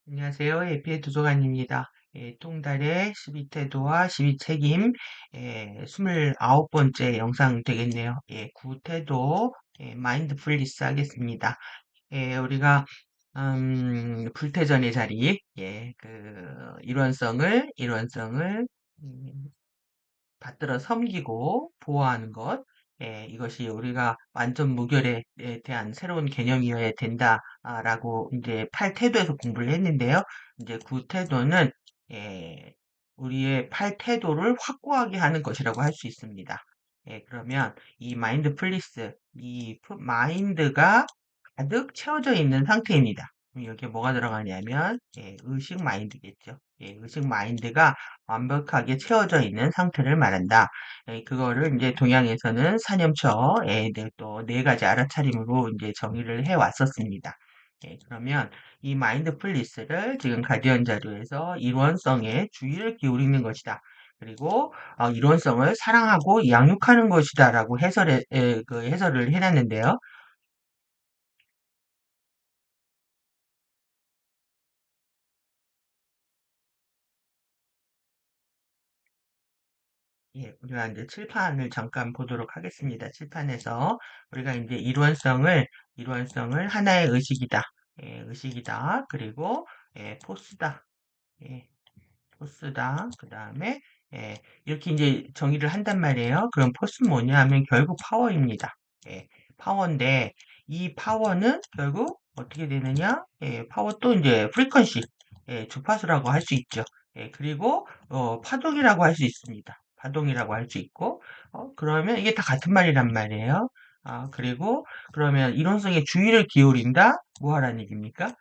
안녕하세요. 에피의 도서관입니다. 통달의 12태도와 12책임, 29번째 영상 되겠네요. 구태도, 마인드풀리스 하겠습니다. 우리가, 불태전의 자리, 일원성을, 음, 받들어 섬기고 보호하는 것, 이것이 우리가 완전 무결에 대한 새로운 개념이어야 된다라고 이제 8태도에서 공부를 했는데요. 이제 9태도는 우리의 8태도를 확고하게 하는 것이라고 할 수 있습니다. 그러면 이 마인드풀리스, 마인드가 가득 채워져 있는 상태입니다. 그럼 여기에 뭐가 들어가냐면 의식 마인드겠죠. 의식 마인드가 완벽하게 채워져 있는 상태를 말한다. 그거를 이제 동양에서는 사념처, 또 네 가지 알아차림으로 이제 정의를 해 왔었습니다. 그러면 이 마인드풀리스를 지금 가디언 자료에서 일원성에 주의를 기울이는 것이다. 그리고 일원성을 사랑하고 양육하는 것이다라고 해설을 해놨는데요. 우리가 이제 칠판을 잠깐 보도록 하겠습니다. 칠판에서 우리가 이제 일원성을 하나의 의식이다. 의식이다. 그리고 포스다. 예, 포스다. 그 다음에 이렇게 이제 정의를 한단 말이에요. 그럼 포스는 뭐냐 하면 결국 파워입니다. 파워인데 이 파워는 결국 어떻게 되느냐? 파워 또 이제 프리퀀시, 주파수라고 할 수 있죠. 그리고 파동이라고 할 수 있습니다. 파동이라고 할 수 있고 그러면 이게 다 같은 말이란 말이에요. 그리고 그러면 이론성에 주의를 기울인다? 뭐 하라는 얘기입니까?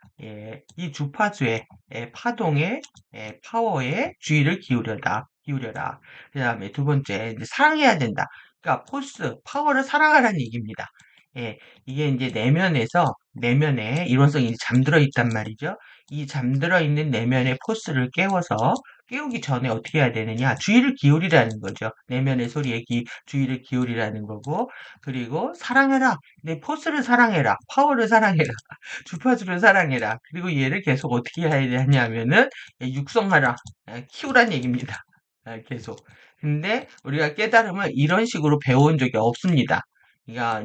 이 주파수의 파동에 파워에 주의를 기울여라. 그 다음에 두 번째, 이제 사랑해야 된다. 그러니까 파워를 사랑하라는 얘기입니다. 이게 이제 내면에 이론성이 잠들어 있단 말이죠. 이 잠들어 있는 내면의 포스를 깨우기 전에 어떻게 해야 되느냐? 주의를 기울이라는 거죠. 내면의 소리에 주의를 기울이라는 거고, 그리고 사랑해라. 내 포스를 사랑해라. 파워를 사랑해라. 주파수를 사랑해라. 그리고 얘를 계속 어떻게 해야 되냐면은 육성하라. 키우란 얘기입니다. 계속. 근데 우리가 깨달음을 이런 식으로 배운 적이 없습니다. 그러니까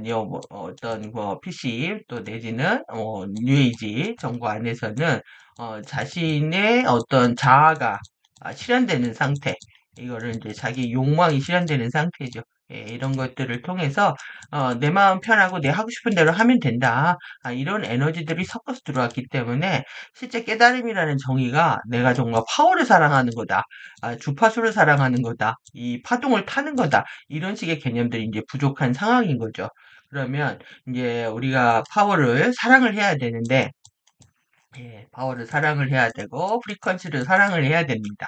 어떤 뭐 PC 또 내지는 뉴에이지 정보 안에서는 자신의 어떤 자아가 실현되는 상태, 이거를 이제 자기 욕망이 실현되는 상태죠. 이런 것들을 통해서 내 마음 편하고 내 하고 싶은 대로 하면 된다. 이런 에너지들이 섞어서 들어왔기 때문에 실제 깨달음이라는 정의가 내가 정말 파워를 사랑하는 거다. 주파수를 사랑하는 거다. 이 파동을 타는 거다. 이런 식의 개념들이 이제 부족한 상황인 거죠. 그러면 이제 우리가 사랑을 해야 되는데 파워를 사랑을 해야 되고 프리퀀시를 사랑을 해야 됩니다.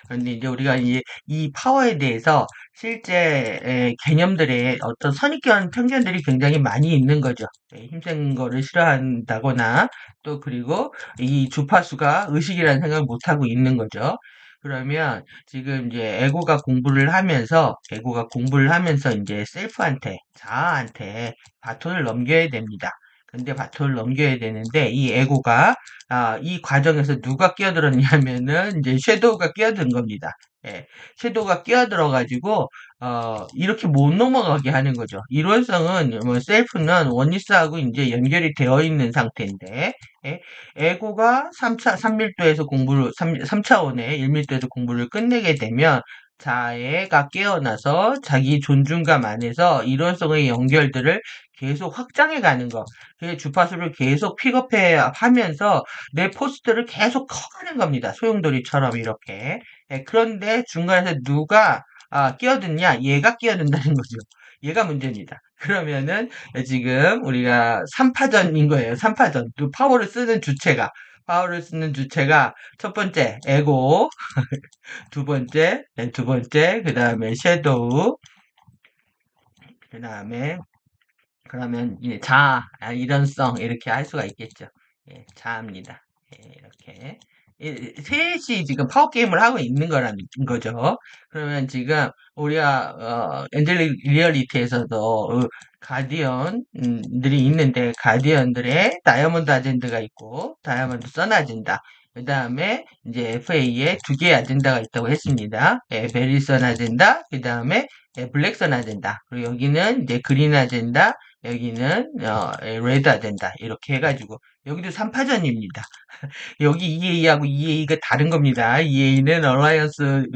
그런데 이제 우리가 이제 이 파워에 대해서 실제 개념들의 어떤 선입견, 편견들이 굉장히 많이 있는 거죠. 힘센 거를 싫어한다거나 또 그리고 이 주파수가 의식이라는 생각을 못 하고 있는 거죠. 그러면 지금 이제 에고가 공부를 하면서 이제 자아한테 바톤을 넘겨야 됩니다. 근데 바톤을 넘겨야 되는데 이 에고가 이 과정에서 누가 끼어들었냐면은 이제 섀도우가 끼어든 겁니다. 섀도우가 끼어들어 가지고 이렇게 못 넘어가게 하는 거죠. 일원성은 뭐 셀프는 원리스하고 이제 연결이 되어 있는 상태인데 에고가 3차원의 1밀도에서 공부를 끝내게 되면 자애가 깨어나서 자기 존중감 안에서 일원성의 연결들을 계속 확장해 가는 거. 그 주파수를 계속 픽업해 하면서 내 포스트를 계속 커가는 겁니다. 소용돌이처럼 이렇게. 그런데 중간에서 누가 끼어드냐? 얘가 끼어든다는 거죠. 얘가 문제입니다. 그러면은 지금 우리가 3파전인 거예요. 3파전. 파워를 쓰는 주체가 첫 번째 에고, 두 번째, 그 다음에 섀도우, 그 다음에 그러면 이제 일원성 이렇게 할 수가 있겠죠. 자아입니다. 이렇게 셋이 지금 파워게임을 하고 있는 거라는 거죠. 그러면 지금 우리가 엔젤릭 리얼리티에서도 가디언들이 있는데 가디언들의 다이아몬드 아젠다가 있고 다이아몬드 선 아젠다. 그 다음에 이제 FA에 두 개의 아젠다가 있다고 했습니다. 베리선 아젠다, 그 다음에 블랙선 아젠다. 그리고 여기는 이제 그린 아젠다, 여기는 레드 아젠다. 이렇게 해가지고 여기도 3파전입니다. 여기 EA하고 EA가 다른 겁니다. EA는 얼라이언스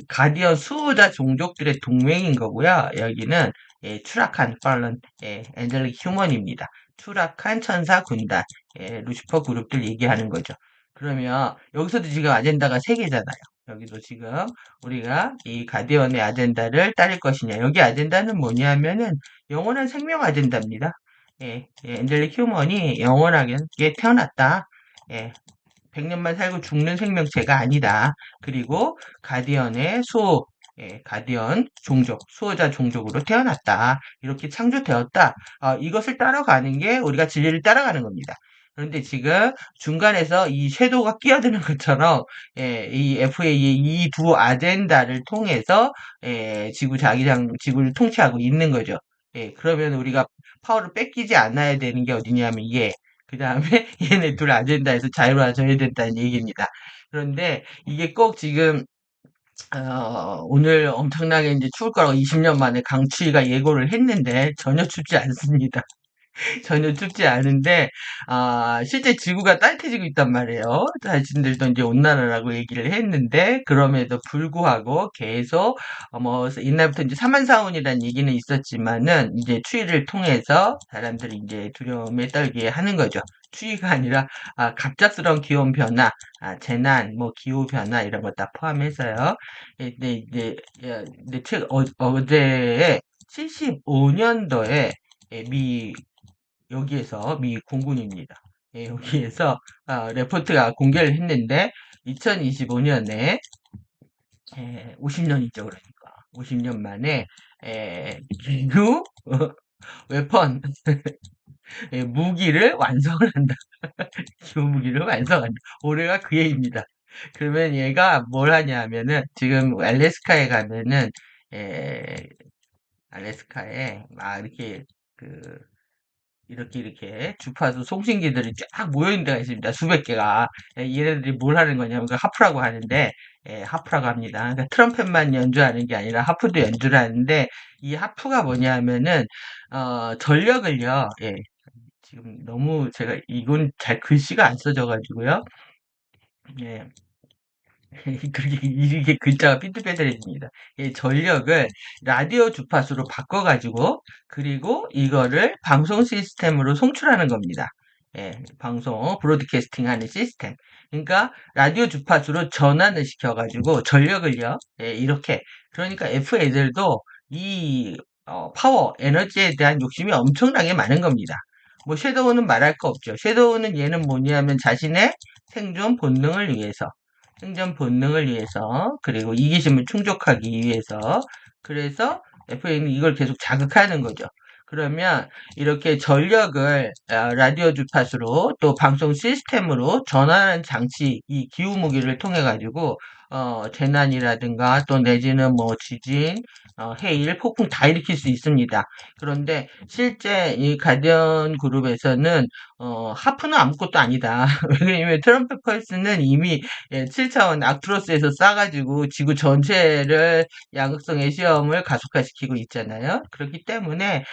가디언 수호자 종족들의 동맹인 거고요. 여기는 추락한 fallen 엔젤릭 휴먼입니다. 추락한 천사 군단 루시퍼 그룹들 얘기하는 거죠. 그러면 여기서도 지금 아젠다가 3개잖아요. 여기도 지금 우리가 이 가디언의 아젠다를 따를 것이냐. 여기 아젠다는 뭐냐면은 영원한 생명 아젠다입니다. 엔젤릭 휴먼이 영원하게 태어났다. 예, 100년만 살고 죽는 생명체가 아니다. 그리고 가디언의 가디언 종족, 수호자 종족으로 태어났다. 이렇게 창조되었다. 이것을 따라가는 게 우리가 진리를 따라가는 겁니다. 그런데 지금 중간에서 이 섀도우가 끼어드는 것처럼 이 FA의 이 두 아젠다를 통해서 지구를 통치하고 있는 거죠. 그러면 우리가 파워를 뺏기지 않아야 되는 게 어디냐면 그 다음에 얘네 둘 아젠다에서 자유로워져야 된다는 얘기입니다. 그런데 이게 꼭 지금 오늘 엄청나게 이제 추울 거라고 20년 만에 강추위가 예고를 했는데 전혀 춥지 않습니다. 전혀 춥지 않은데, 실제 지구가 따뜻해지고 있단 말이에요. 자신들도 이제 온난화라고 얘기를 했는데, 그럼에도 불구하고 계속, 옛날부터 이제 사만사온이라는 얘기는 있었지만은, 이제 추위를 통해서 사람들이 이제 두려움에 떨게 하는 거죠. 추위가 아니라, 갑작스러운 기온 변화, 재난, 기후 변화 이런 거 다 포함해서요. 근데 이제, 어제 75년도에 여기에서 미 공군입니다. 여기에서 레포트가 공개를 했는데 2025년에 50년이죠. 그러니까 50년 만에 기후 웨펀 무기를 완성을 한다. 기후 무기를 완성한다. 올해가 그 해입니다. 그러면 얘가 뭘 하냐 하면은 지금 알래스카에 가면은 알래스카에 막 이렇게 그 이렇게 주파수 송신기들이 쫙 모여있는 데가 있습니다. 수백 개가. 얘네들이 뭘 하는 거냐면 그 하프라고 하는데 하프라고 합니다. 그러니까 트럼펫만 연주하는 게 아니라 하프도 연주를 하는데 이 하프가 뭐냐면은 전력을요. 지금 너무 제가 이건 잘 글씨가 안 써져가지고요. 예. 그렇게 이게 글자가 삐뚤빼뚤해집니다. 이 전력을 라디오 주파수로 바꿔가지고 그리고 이거를 방송 시스템으로 송출하는 겁니다. 방송 브로드캐스팅하는 시스템. 그러니까 라디오 주파수로 전환을 시켜가지고 전력을요. 이렇게 그러니까 F 애들도 이 파워 에너지에 대한 욕심이 엄청나게 많은 겁니다. 섀도우는 말할 거 없죠. 섀도우는 얘는 뭐냐면 자신의 생존 본능을 위해서 생존 본능을 위해서 그리고 이기심을 충족하기 위해서 그래서 FA는 이걸 계속 자극하는 거죠. 그러면 이렇게 전력을 라디오 주파수로 또 방송 시스템으로 전환하는 장치 이 기후 무기를 통해 가지고 재난이라든가 또 내지는 지진, 해일, 폭풍 다 일으킬 수 있습니다. 그런데 실제 이 가디언 그룹에서는 하프는 아무것도 아니다. 왜냐면 트럼펫 펄스는 이미 7차원 악트로스에서 쏴가지고 지구 전체를 양극성의 시험을 가속화시키고 있잖아요. 그렇기 때문에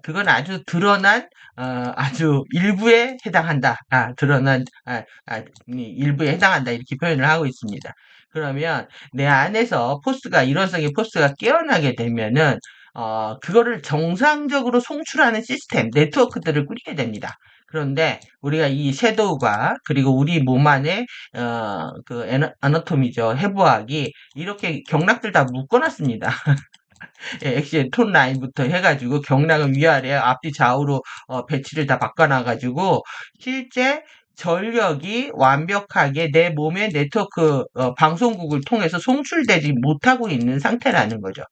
그건 아주 드러난 아주 일부에 해당한다. 드러난 일부에 해당한다 이렇게 표현을 하고 있습니다. 그러면 내 안에서 일원성의 포스가 깨어나게 되면은 그거를 정상적으로 송출하는 시스템, 네트워크들을 꾸리게 됩니다. 그런데 우리가 이 섀도우가 그리고 우리 몸 안에 그 아나토미죠. 해부학이 이렇게 경락들 다 묶어놨습니다. 엑시의 톤 라인부터 해가지고 경락은 위아래 앞뒤 좌우로 배치를 다 바꿔놔가지고 실제 전력이 완벽하게 내 몸의 네트워크 방송국을 통해서 송출되지 못하고 있는 상태라는 거죠.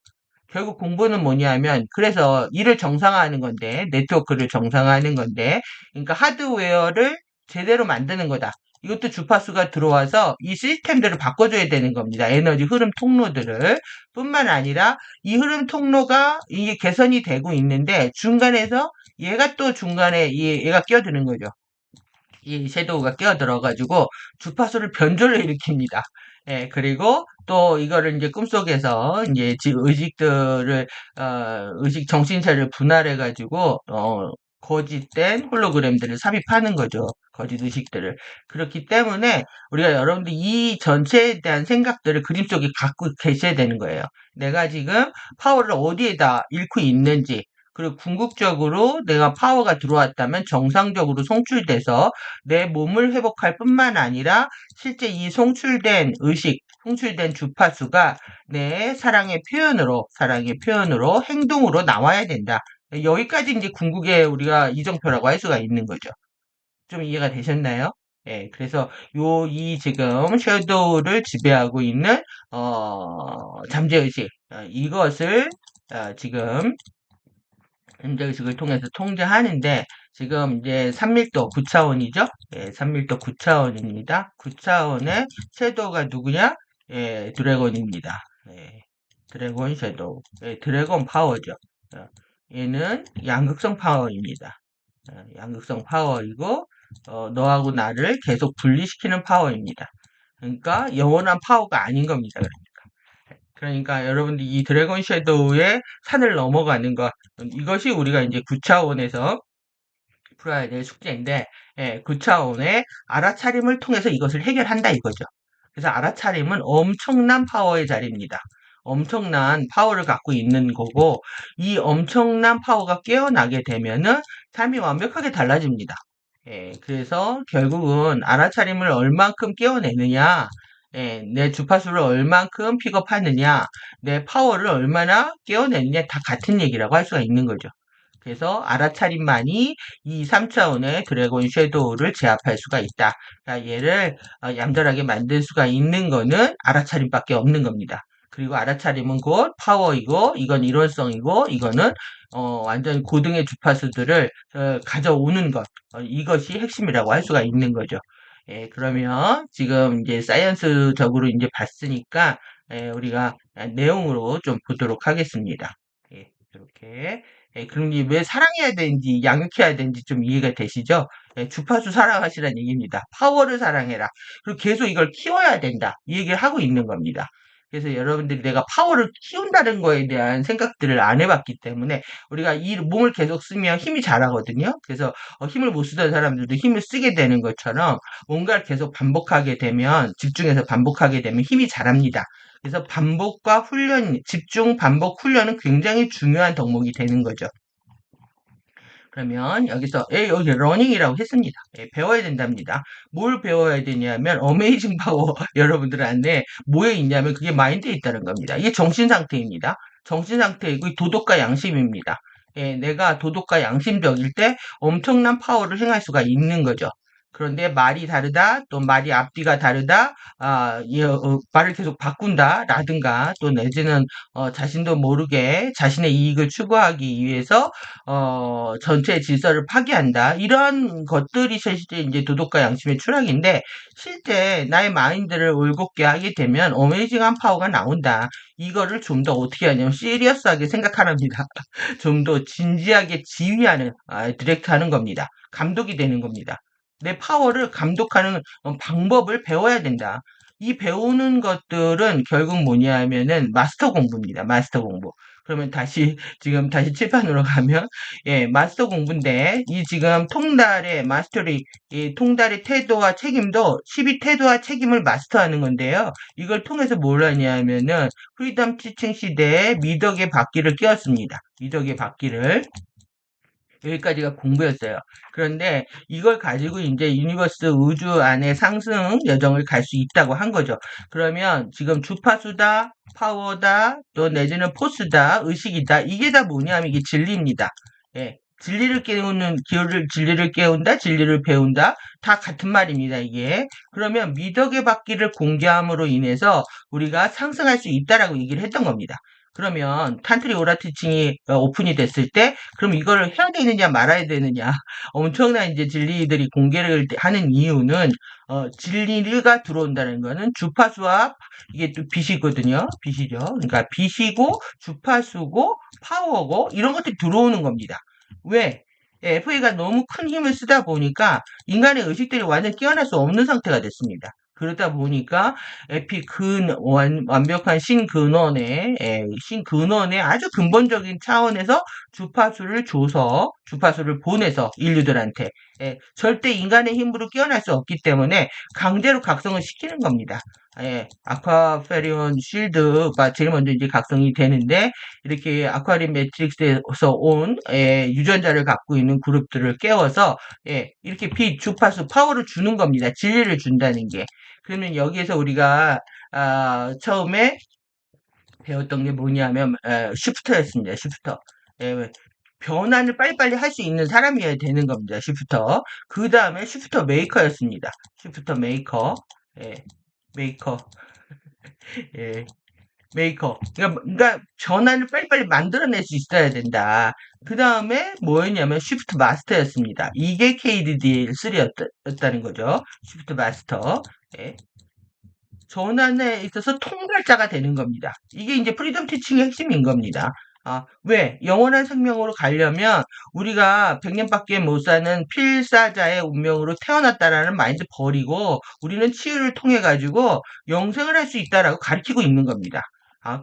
결국 공부는 뭐냐면 그래서 이를 정상화하는 건데 네트워크를 정상화하는 건데 그러니까 하드웨어를 제대로 만드는 거다. 이것도 주파수가 들어와서 이 시스템들을 바꿔줘야 되는 겁니다. 에너지 흐름 통로들을. 뿐만 아니라 이 흐름 통로가 이게 개선이 되고 있는데 중간에서 얘가 또 중간에 얘가 끼어드는 거죠. 이 섀도우가 끼어들어가지고 주파수를 변조를 일으킵니다. 예, 그리고 또 이거를 이제 꿈속에서 이제 의식들을, 의식 정신체를 분할해가지고, 거짓된 홀로그램들을 삽입하는 거죠. 거짓 의식들을. 그렇기 때문에 우리가 여러분들 이 전체에 대한 생각들을 그림 속에 갖고 계셔야 되는 거예요. 내가 지금 파워를 어디에다 잃고 있는지, 그리고 궁극적으로 내가 파워가 들어왔다면 정상적으로 송출돼서 내 몸을 회복할 뿐만 아니라 실제 이 송출된 의식, 송출된 주파수가 내 사랑의 표현으로 행동으로 나와야 된다. 여기까지 이제 궁극의 우리가 이정표라고 할 수가 있는 거죠. 좀 이해가 되셨나요? 예, 그래서 이 지금 섀도우를 지배하고 있는, 잠재의식, 이것을, 지금 잠재의식을 통해서 통제하는데, 지금 이제 3밀도 9차원이죠? 예, 3밀도 9차원입니다. 9차원의 섀도우가 누구냐? 예, 드래곤입니다. 예, 드래곤 섀도우. 예, 드래곤 파워죠. 얘는 양극성 파워입니다. 양극성 파워이고, 너하고 나를 계속 분리시키는 파워입니다. 그러니까 영원한 파워가 아닌 겁니다. 그러니까 여러분들 이 드래곤 섀도우의 산을 넘어가는 것, 이것이 우리가 이제 9차원에서 풀어야 될 숙제인데, 예, 9차원의 알아차림을 통해서 이것을 해결한다 이거죠. 그래서 알아차림은 엄청난 파워의 자리입니다. 엄청난 파워를 갖고 있는 거고, 이 엄청난 파워가 깨어나게 되면은 삶이 완벽하게 달라집니다. 예, 그래서 결국은 알아차림을 얼만큼 깨어내느냐, 예, 내 주파수를 얼만큼 픽업하느냐, 내 파워를 얼마나 깨어내느냐, 다 같은 얘기라고 할 수가 있는 거죠. 그래서 알아차림만이 이 3차원의 드래곤 섀도우를 제압할 수가 있다. 그러니까 얘를 얌전하게 만들 수가 있는 거는 알아차림밖에 없는 겁니다. 그리고 알아차림은 곧 파워이고, 이건 일원성이고, 이거는 완전 고등의 주파수들을 가져오는 것. 이것이 핵심이라고 할 수가 있는 거죠. 예, 그러면 지금 이제 사이언스적으로 이제 봤으니까 우리가 내용으로 좀 보도록 하겠습니다. 예, 이렇게. 예, 그럼 왜 사랑해야 되는지, 양육해야 되는지 좀 이해가 되시죠? 예, 주파수 사랑하시라는 얘기입니다. 파워를 사랑해라. 그리고 계속 이걸 키워야 된다. 이 얘기를 하고 있는 겁니다. 그래서 여러분들이 내가 파워를 키운다는 거에 대한 생각들을 안 해봤기 때문에 우리가 이 몸을 계속 쓰면 힘이 자라거든요. 그래서 힘을 못 쓰던 사람들도 힘을 쓰게 되는 것처럼 뭔가를 계속 반복하게 되면, 집중해서 반복하게 되면 힘이 자랍니다. 그래서 반복과 훈련, 집중, 반복, 훈련은 굉장히 중요한 덕목이 되는 거죠. 그러면 여기서 여기 러닝이라고 했습니다. 배워야 된답니다. 뭘 배워야 되냐면 어메이징 파워 여러분들 안에 뭐에 있냐면 그게 마인드에 있다는 겁니다. 이게 정신 상태입니다. 정신 상태이고 도덕과 양심입니다. 예, 내가 도덕과 양심적일 때 엄청난 파워를 행할 수가 있는 거죠. 그런데 말이 다르다, 또 말이 앞뒤가 다르다, 말을 계속 바꾼다, 라든가, 또 내지는, 자신도 모르게 자신의 이익을 추구하기 위해서, 전체 질서를 파괴한다. 이런 것들이 실제 이제 도덕과 양심의 추락인데, 실제 나의 마인드를 올곧게 하게 되면 어메이징한 파워가 나온다. 이거를 좀 더 어떻게 하냐면, 시리어스하게 생각하랍니다. 좀 더 진지하게 지휘하는, 디렉트 하는 겁니다. 감독이 되는 겁니다. 내 파워를 감독하는 방법을 배워야 된다. 이 배우는 것들은 결국 뭐냐 하면은 마스터 공부입니다. 마스터 공부. 그러면 지금 다시 칠판으로 가면, 예, 마스터 공부인데, 이 지금 통달의 마스터리, 이 통달의 태도와 책임도 12 태도와 책임을 마스터하는 건데요. 이걸 통해서 뭘 하냐 하면은, 프리덤 티칭 시대에 미덕의 바퀴를 끼웠습니다. 미덕의 바퀴를. 여기까지가 공부였어요. 그런데 이걸 가지고 이제 유니버스 우주 안에 상승 여정을 갈 수 있다고 한 거죠. 그러면 지금 주파수다, 파워다, 또 내지는 포스다, 의식이다. 이게 다 뭐냐면 이게 진리입니다. 예. 진리를 깨운다, 진리를 배운다. 다 같은 말입니다, 이게. 그러면 미덕의 바퀴를 공개함으로 인해서 우리가 상승할 수 있다라고 얘기를 했던 겁니다. 그러면 탄트리 오라 티칭이 오픈이 됐을 때 그럼 이거를 해야 되느냐 말아야 되느냐 엄청난 이제 진리들이 공개를 하는 이유는 진리가 들어온다는 거는 주파수와 이게 또 빛이거든요. 빛이죠. 그러니까 빛이고 주파수고 파워고 이런 것들이 들어오는 겁니다. 왜? FA가 너무 큰 힘을 쓰다 보니까 인간의 의식들이 완전 깨어날 수 없는 상태가 됐습니다. 그러다 보니까 에피 완벽한 신근원의 아주 근본적인 차원에서 주파수를 보내서 인류들한테 절대 인간의 힘으로 깨어날 수 없기 때문에 강제로 각성을 시키는 겁니다. 아쿠아페리온 쉴드가 제일 먼저 이제 각성이 되는데 이렇게 아쿠아린 매트릭스에서 온 유전자를 갖고 있는 그룹들을 깨워서 이렇게 빛, 주파수, 파워를 주는 겁니다. 진리를 준다는 게. 그러면 여기에서 우리가 처음에 배웠던 게 뭐냐면 쉬프터였습니다. 쉬프터. 변환을 빨리빨리 할 수 있는 사람이어야 되는 겁니다. 쉬프터. 그 다음에 쉬프터 메이커였습니다. 쉬프터 메이커. 메이커. 예, 메이커. 그러니까 전환을 빨리빨리 만들어낼 수 있어야 된다. 그 다음에 뭐였냐면 쉬프트 마스터였습니다. 이게 KDDL3였다는 거죠. 쉬프트 마스터. 예. 전환에 있어서 통달자가 되는 겁니다. 이게 이제 프리덤 티칭의 핵심인 겁니다. 왜? 영원한 생명으로 가려면 우리가 100년밖에 못 사는 필사자의 운명으로 태어났다라는 마인드 버리고 우리는 치유를 통해 가지고 영생을 할 수 있다라고 가르치고 있는 겁니다.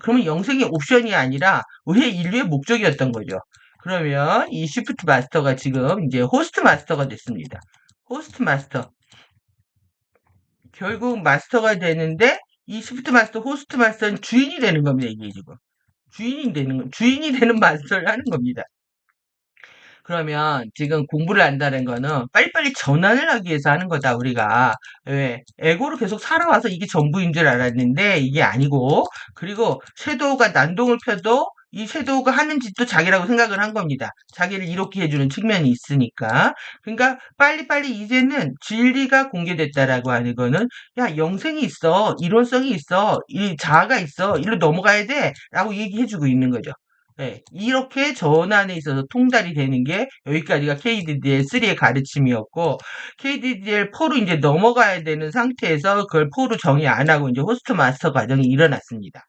그러면 영생이 옵션이 아니라 우리의 인류의 목적이었던 거죠. 그러면 이 시프트 마스터가 지금 이제 호스트 마스터가 됐습니다. 호스트 마스터. 결국 마스터가 되는데 이 시프트 마스터, 호스트 마스터는 주인이 되는 겁니다. 이게 지금 주인이 되는 마스터를 하는 겁니다. 그러면 지금 공부를 한다는 거는 빨리빨리 전환을 하기 위해서 하는 거다, 우리가. 왜? 에고로 계속 살아와서 이게 전부인 줄 알았는데 이게 아니고, 그리고 섀도우가 난동을 펴도 이 섀도우가 하는 짓도 자기라고 생각을 한 겁니다. 자기를 이롭게 해주는 측면이 있으니까. 그러니까 빨리빨리 이제는 진리가 공개됐다라고 하는 거는 야, 영생이 있어. 이론성이 있어. 이 자아가 있어. 일로 넘어가야 돼. 라고 얘기해주고 있는 거죠. 이렇게 전환에 있어서 통달이 되는 게 여기까지가 KDDL3의 가르침이었고 KDDL4로 이제 넘어가야 되는 상태에서 그걸 4로 정의 안 하고 이제 호스트 마스터 과정이 일어났습니다.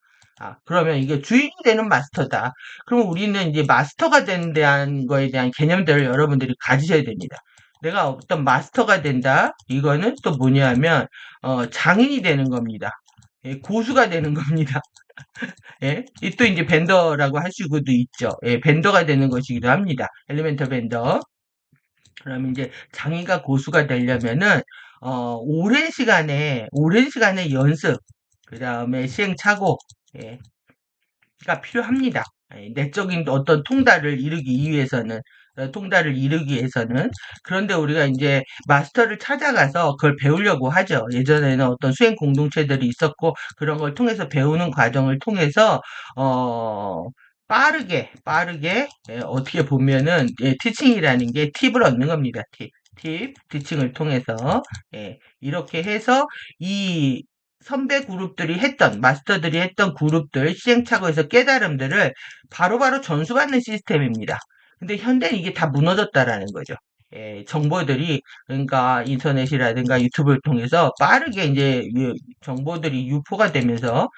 그러면 이게 주인이 되는 마스터다. 그럼 우리는 이제 마스터가 되는 대한 거에 대한 개념들을 여러분들이 가지셔야 됩니다. 내가 어떤 마스터가 된다. 이거는 또 뭐냐면 장인이 되는 겁니다. 고수가 되는 겁니다. 예, 또 이제 벤더라고 할 수도 있죠. 벤더가 되는 것이기도 합니다. 엘리멘털 벤더. 그러면 이제 장의가 고수가 되려면은 오랜 시간의 연습, 그 다음에 시행착오, 예, 가 필요합니다. 내적인 어떤 통달을 이루기 위해서는. 그런데 우리가 이제 마스터를 찾아가서 그걸 배우려고 하죠. 예전에는 어떤 수행 공동체들이 있었고 그런 걸 통해서 배우는 과정을 통해서 빠르게 어떻게 보면은 티칭이라는 게 팁을 얻는 겁니다. 티칭을 통해서 이렇게 해서 이 선배 그룹들이 마스터들이 했던 그룹들, 시행착오에서 깨달음들을 바로바로 전수받는 시스템입니다. 근데 현대는 이게 다 무너졌다라는 거죠. 정보들이, 그러니까 인터넷이라든가 유튜브를 통해서 빠르게 이제 정보들이 유포가 되면서,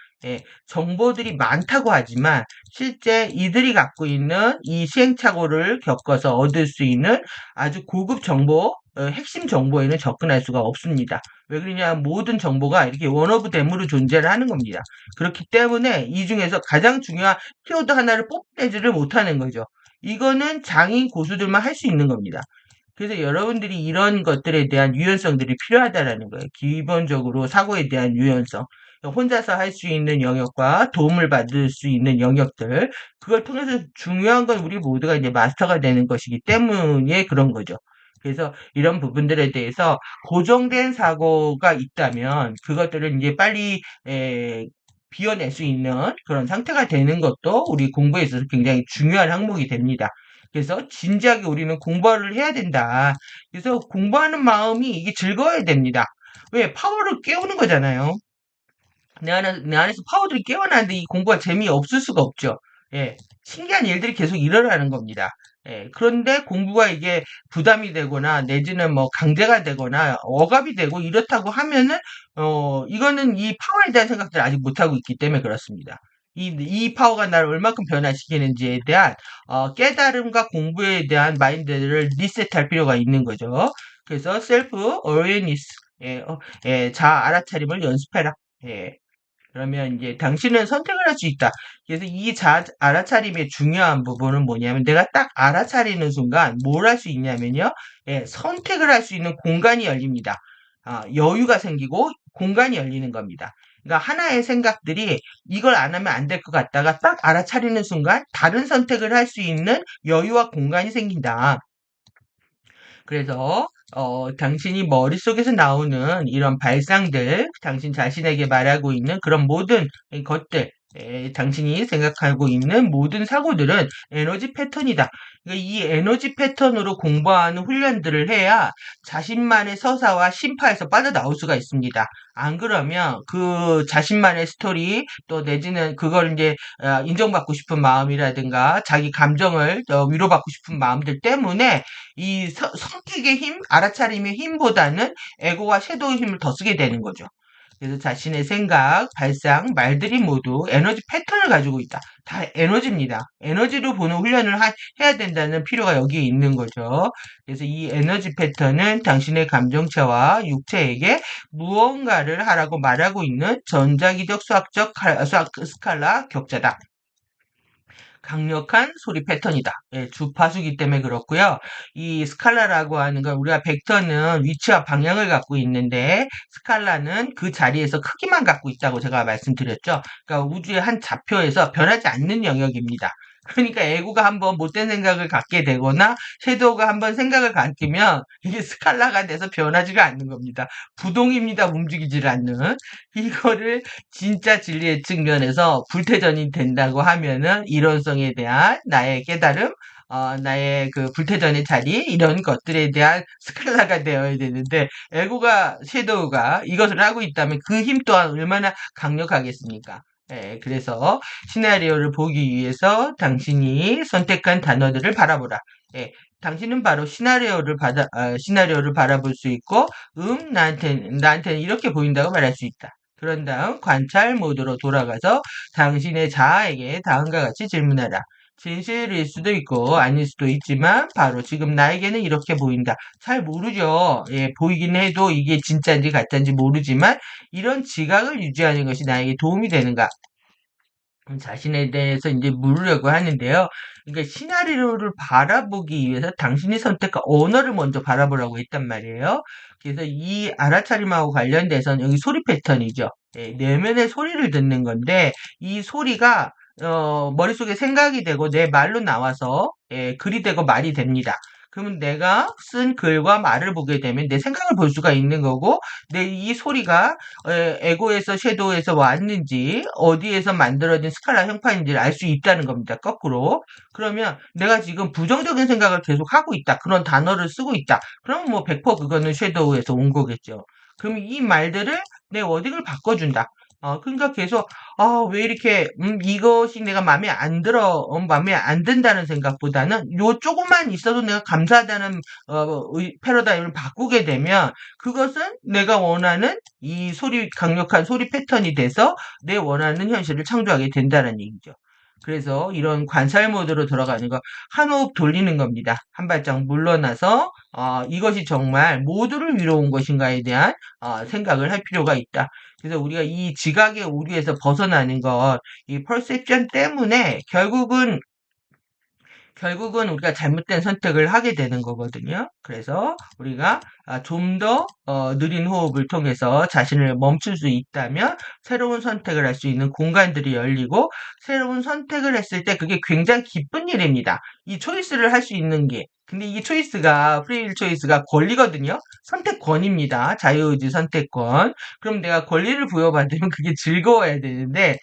정보들이 많다고 하지만, 실제 이들이 갖고 있는 이 시행착오를 겪어서 얻을 수 있는 아주 고급 정보, 핵심 정보에는 접근할 수가 없습니다. 왜 그러냐, 모든 정보가 이렇게 원오브댐으로 존재를 하는 겁니다. 그렇기 때문에 이 중에서 가장 중요한 키워드 하나를 뽑내지를 못하는 거죠. 이거는 장인 고수들만 할 수 있는 겁니다. 그래서 여러분들이 이런 것들에 대한 유연성들이 필요하다라는 거예요. 기본적으로 사고에 대한 유연성. 혼자서 할 수 있는 영역과 도움을 받을 수 있는 영역들. 그걸 통해서 중요한 건 우리 모두가 이제 마스터가 되는 것이기 때문에 그런 거죠. 그래서 이런 부분들에 대해서 고정된 사고가 있다면 그것들을 이제 빨리 비워낼 수 있는 그런 상태가 되는 것도 우리 공부에 있어서 굉장히 중요한 항목이 됩니다. 그래서 진지하게 우리는 공부를 해야 된다. 그래서 공부하는 마음이 이게 즐거워야 됩니다. 왜? 파워를 깨우는 거잖아요. 내 안에서 파워들이 깨어나는데 이 공부가 재미없을 수가 없죠. 신기한 일들이 계속 일어나는 겁니다. 그런데 공부가 이게 부담이 되거나 내지는 뭐 강제가 되거나 억압이 되고 이렇다고 하면은 이거는 이 파워에 대한 생각들을 아직 못하고 있기 때문에 그렇습니다. 이 파워가 나를 얼마큼 변화시키는지에 대한 깨달음과 공부에 대한 마인드를 리셋할 필요가 있는 거죠. 그래서 셀프 어웨니스, 자아 알아차림을 연습해라. 예, 그러면 이제 당신은 선택을 할 수 있다. 그래서 이 알아차림의 중요한 부분은 뭐냐면 내가 딱 알아차리는 순간 뭘 할 수 있냐면요. 선택을 할 수 있는 공간이 열립니다. 여유가 생기고 공간이 열리는 겁니다. 그러니까 하나의 생각들이 이걸 안 하면 안 될 것 같다가 딱 알아차리는 순간 다른 선택을 할 수 있는 여유와 공간이 생긴다. 그래서 당신이 머릿속에서 나오는 이런 발상들, 당신 자신에게 말하고 있는 그런 모든 것들, 당신이 생각하고 있는 모든 사고들은 에너지 패턴이다. 그러니까 이 에너지 패턴으로 공부하는 훈련들을 해야 자신만의 서사와 심파에서 빠져나올 수가 있습니다. 안 그러면 그 자신만의 스토리 또 내지는 그걸 이제 인정받고 싶은 마음이라든가 자기 감정을 위로받고 싶은 마음들 때문에 이 선택의 힘, 알아차림의 힘보다는 에고와 섀도우의 힘을 더 쓰게 되는 거죠. 그래서 자신의 생각, 발상, 말들이 모두 에너지 패턴을 가지고 있다. 다 에너지입니다. 에너지로 보는 훈련을 해야 된다는 필요가 여기에 있는 거죠. 그래서 이 에너지 패턴은 당신의 감정체와 육체에게 무언가를 하라고 말하고 있는 전자기적 수학적 스칼라 격자다. 강력한 소리 패턴이다. 주파수기 때문에 그렇고요. 이 스칼라라고 하는 건 우리가 벡터는 위치와 방향을 갖고 있는데 스칼라는 그 자리에서 크기만 갖고 있다고 제가 말씀드렸죠. 그러니까 우주의 한 좌표에서 변하지 않는 영역입니다. 그러니까 에고가 한번 못된 생각을 갖게 되거나 섀도우가 한번 생각을 갖기면 이게 스칼라가 돼서 변하지가 않는 겁니다. 부동입니다. 움직이질 않는. 이거를 진짜 진리의 측면에서 불태전이 된다고 하면은 이론성에 대한 나의 깨달음, 나의 그 불태전의 자리, 이런 것들에 대한 스칼라가 되어야 되는데, 에고가, 섀도우가 이것을 하고 있다면 그 힘 또한 얼마나 강력하겠습니까? 그래서 시나리오를 보기 위해서 당신이 선택한 단어들을 바라보라. 당신은 바로 시나리오를 바라볼 수 있고, 나한테는 이렇게 보인다고 말할 수 있다. 그런 다음 관찰 모드로 돌아가서 당신의 자아에게 다음과 같이 질문하라. 진실일 수도 있고 아닐 수도 있지만 바로 지금 나에게는 이렇게 보인다. 잘 모르죠. 보이긴 해도 이게 진짜인지 가짜인지 모르지만 이런 지각을 유지하는 것이 나에게 도움이 되는가? 자신에 대해서 이제 물으려고 하는데요. 그러니까 시나리오를 바라보기 위해서 당신이 선택한 언어를 먼저 바라보라고 했단 말이에요. 그래서 이 알아차림하고 관련돼서는 여기 소리 패턴이죠. 내면의 소리를 듣는 건데 이 소리가 머릿속에 생각이 되고 내 말로 나와서 글이 되고 말이 됩니다. 그러면 내가 쓴 글과 말을 보게 되면 내 생각을 볼 수가 있는 거고 내 이 소리가 에고에서 섀도우에서 왔는지 어디에서 만들어진 스칼라 형판인지를 알 수 있다는 겁니다. 거꾸로. 그러면 내가 지금 부정적인 생각을 계속 하고 있다. 그런 단어를 쓰고 있다. 그러면 뭐 100% 그거는 섀도우에서 온 거겠죠. 그럼 이 말들을 내 워딩을 바꿔준다. 그러니까 계속 왜 이렇게 이것이 내가 마음에 안 들어, 마음에 안 든다는 생각보다는 요 조금만 있어도 내가 감사하다는 패러다임을 바꾸게 되면 그것은 내가 원하는 이 강력한 소리 패턴이 돼서 내 원하는 현실을 창조하게 된다는 얘기죠. 그래서 이런 관찰 모드로 들어가는 거, 한 호흡 돌리는 겁니다. 한 발짝 물러나서, 이것이 정말 모두를 위로온 것인가에 대한, 생각을 할 필요가 있다. 그래서 우리가 이 지각의 오류에서 벗어나는 것, 이 퍼셉션 때문에 결국은 우리가 잘못된 선택을 하게 되는 거거든요. 그래서 우리가 좀 더 느린 호흡을 통해서 자신을 멈출 수 있다면 새로운 선택을 할 수 있는 공간들이 열리고 새로운 선택을 했을 때 그게 굉장히 기쁜 일입니다. 이 초이스를 할 수 있는 게. 근데 이 초이스가 프리윌 초이스가 권리거든요. 선택권입니다. 자유의지 선택권. 그럼 내가 권리를 부여받으면 그게 즐거워야 되는데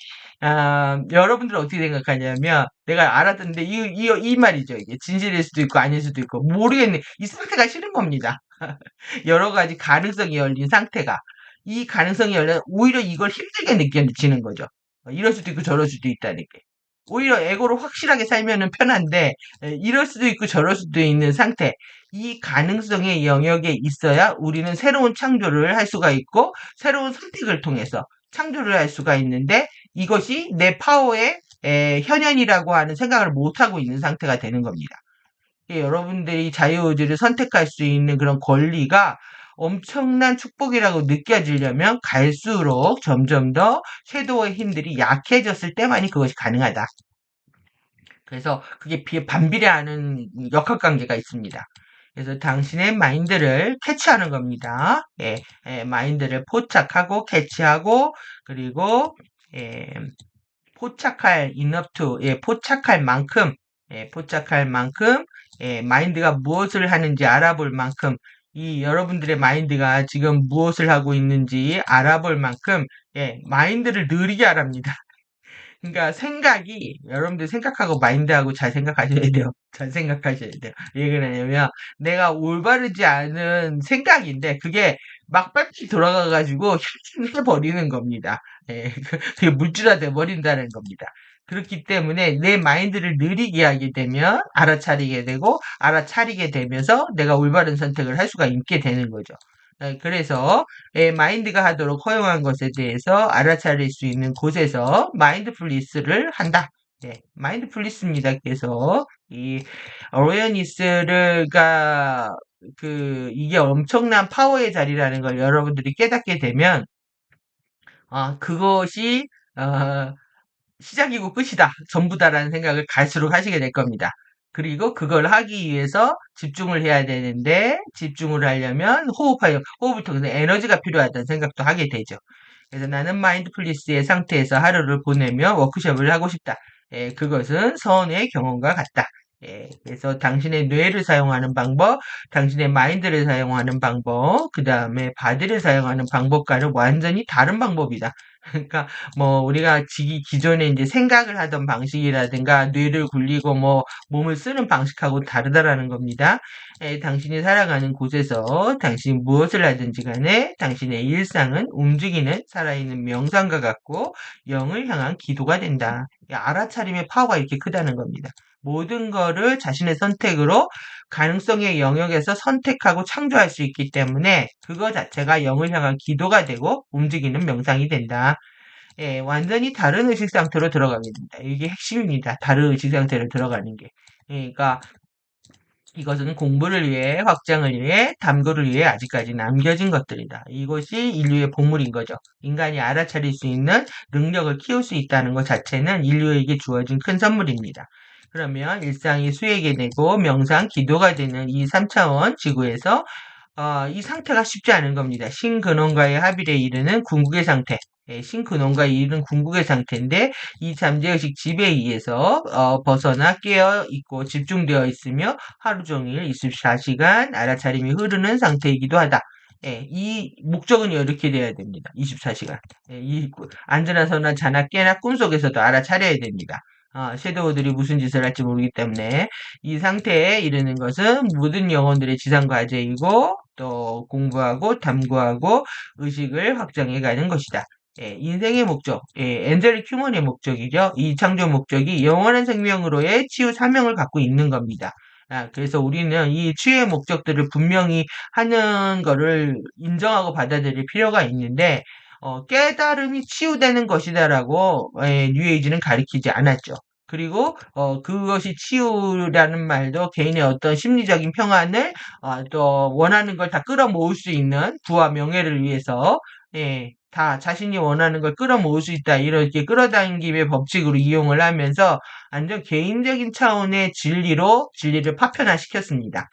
여러분들은 어떻게 생각하냐면, 내가 알았던데, 이 말이죠. 이게 진실일 수도 있고, 아닐 수도 있고, 모르겠네. 이 상태가 싫은 겁니다. 여러 가지 가능성이 열린 상태가. 이 가능성이 열려, 오히려 이걸 힘들게 느껴지는 거죠. 이럴 수도 있고, 저럴 수도 있다는 게. 오히려 에고로 확실하게 살면은 편한데, 이럴 수도 있고 저럴 수도 있는 상태. 이 가능성의 영역에 있어야 우리는 새로운 창조를 할 수가 있고, 새로운 선택을 통해서 창조를 할 수가 있는데, 이것이 내 파워의 현현이라고 하는 생각을 못하고 있는 상태가 되는 겁니다. 여러분들이 자유의지를 선택할 수 있는 그런 권리가 엄청난 축복이라고 느껴지려면 갈수록 점점 더 섀도우의 힘들이 약해졌을 때만이 그것이 가능하다. 그래서 그게 반비례하는 역학관계가 있습니다. 그래서 당신의 마인드를 캐치하는 겁니다. 마인드를 포착하고 캐치하고 그리고 예, 포착할 enough to, 포착할 만큼, 포착할 만큼, 마인드가 무엇을 하는지 알아볼 만큼, 이 여러분들의 마인드가 지금 무엇을 하고 있는지 알아볼 만큼, 마인드를 느리게 하랍니다. 그러니까 생각이 여러분들 생각하고 마인드하고 잘 생각하셔야 돼요. 잘 생각하셔야 돼요. 왜 그러냐면 내가 올바르지 않은 생각인데 그게 막 빨리 돌아가가지고 혈진해 버리는 겁니다. 그게 물질화 돼 버린다는 겁니다. 그렇기 때문에 내 마인드를 느리게 하게 되면 알아차리게 되고 알아차리게 되면서 내가 올바른 선택을 할 수가 있게 되는 거죠. 그래서 마인드가 하도록 허용한 것에 대해서 알아차릴 수 있는 곳에서 마인드풀리스를 한다. 마인드풀리스입니다. 그래서 이 어웨어니스가 이게 엄청난 파워의 자리라는 걸 여러분들이 깨닫게 되면 그것이 어, 시작이고 끝이다. 전부다라는 생각을 갈수록 하시게 될 겁니다. 그리고 그걸 하기 위해서 집중을 해야 되는데 집중을 하려면 호흡을 통해서 에너지가 필요하다는 생각도 하게 되죠. 그래서 나는 마인드풀리스의 상태에서 하루를 보내며 워크숍을 하고 싶다. 그것은 선의 경험과 같다. 그래서 당신의 뇌를 사용하는 방법, 당신의 마인드를 사용하는 방법, 그 다음에 바디를 사용하는 방법과는 완전히 다른 방법이다. 그러니까 뭐 우리가 기존에 이제 생각을 하던 방식이라든가 뇌를 굴리고 뭐 몸을 쓰는 방식하고 다르다라는 겁니다. 당신이 살아가는 곳에서 당신이 무엇을 하든지 간에 당신의 일상은 움직이는 살아있는 명상과 같고 영을 향한 기도가 된다. 알아차림의 파워가 이렇게 크다는 겁니다. 모든 거를 자신의 선택으로 가능성의 영역에서 선택하고 창조할 수 있기 때문에 그거 자체가 영을 향한 기도가 되고 움직이는 명상이 된다. 완전히 다른 의식 상태로 들어가게 된다. 이게 핵심입니다. 다른 의식 상태로 들어가는 게. 그러니까 이것은 공부를 위해, 확장을 위해, 탐구를 위해 아직까지 남겨진 것들이다. 이것이 인류의 보물인 거죠. 인간이 알아차릴 수 있는 능력을 키울 수 있다는 것 자체는 인류에게 주어진 큰 선물입니다. 그러면 일상이 수행이 되고 명상, 기도가 되는 이 3차원 지구에서 이 상태가 쉽지 않은 겁니다. 신근원과의 합일에 이르는 궁극의 상태. 신근원과에 이르는 궁극의 상태인데 이 잠재의식 지배에 의해서 벗어나 깨어 있고 집중되어 있으며 하루 종일 24시간 알아차림이 흐르는 상태이기도 하다. 이 목적은 이렇게 돼야 됩니다. 24시간. 이 안전한 선한 자나 깨나 꿈속에서도 알아차려야 됩니다. 섀도우들이 무슨 짓을 할지 모르기 때문에 이 상태에 이르는 것은 모든 영혼들의 지상과제이고 또 공부하고 탐구하고 의식을 확장해 가는 것이다. 인생의 목적, 엔젤릭 휴먼의 목적이죠. 이 창조 목적이 영원한 생명으로의 치유 사명을 갖고 있는 겁니다. 그래서 우리는 이 치유의 목적들을 분명히 하는 거를 인정하고 받아들일 필요가 있는데, 깨달음이 치유되는 것이다라고 뉴에이지는 가리키지 않았죠. 그리고 그것이 치유라는 말도 개인의 어떤 심리적인 평안을 또 원하는 걸 다 끌어모을 수 있는 부와 명예를 위해서 다 자신이 원하는 걸 끌어모을 수 있다 이렇게 끌어당김의 법칙으로 이용을 하면서 완전 개인적인 차원의 진리를 파편화시켰습니다.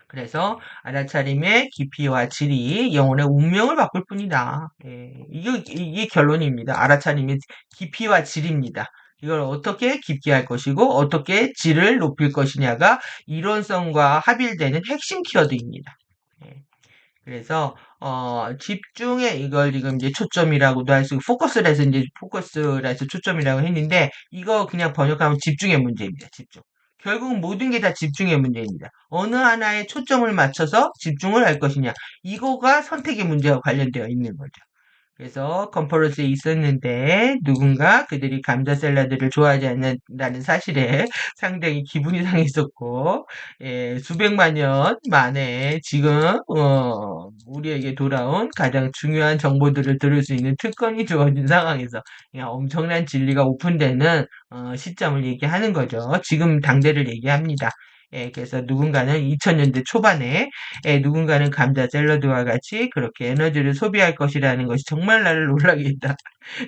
그래서 알아차림의 깊이와 질이 영혼의 운명을 바꿀 뿐이다. 이게 결론입니다. 알아차림의 깊이와 질입니다. 이걸 어떻게 깊게 할 것이고 어떻게 질을 높일 것이냐가 이론성과 합일되는 핵심 키워드입니다. 예. 그래서 집중에 이걸 지금 이제 초점이라고도 할 수 있고 포커스를 해서 초점이라고 했는데 이거 그냥 번역하면 집중의 문제입니다. 집중. 결국 모든 게 다 집중의 문제입니다. 어느 하나에 초점을 맞춰서 집중을 할 것이냐. 이거가 선택의 문제와 관련되어 있는 거죠. 그래서 컨퍼런스에 있었는데 누군가 그들이 감자 샐러드를 좋아하지 않는다는 사실에 상당히 기분이 상했었고, 수백만 년 만에 지금 우리에게 돌아온 가장 중요한 정보들을 들을 수 있는 특권이 주어진 상황에서 그냥 엄청난 진리가 오픈되는 시점을 얘기하는 거죠. 지금 당대를 얘기합니다. 그래서 누군가는 2000년대 초반에 누군가는 감자 샐러드와 같이 그렇게 에너지를 소비할 것이라는 것이 정말 나를 놀라게 했다.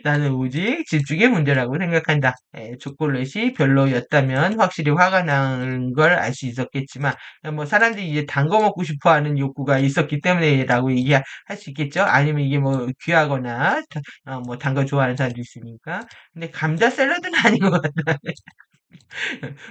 나는 오직 집중의 문제라고 생각한다. 초콜릿이 별로였다면 확실히 화가 난 걸 알 수 있었겠지만, 뭐 사람들이 이제 단 거 먹고 싶어 하는 욕구가 있었기 때문에라고 얘기할 수 있겠죠. 아니면 이게 뭐 귀하거나, 뭐 단 거 좋아하는 사람도 있으니까. 근데 감자 샐러드는 아닌 것 같다.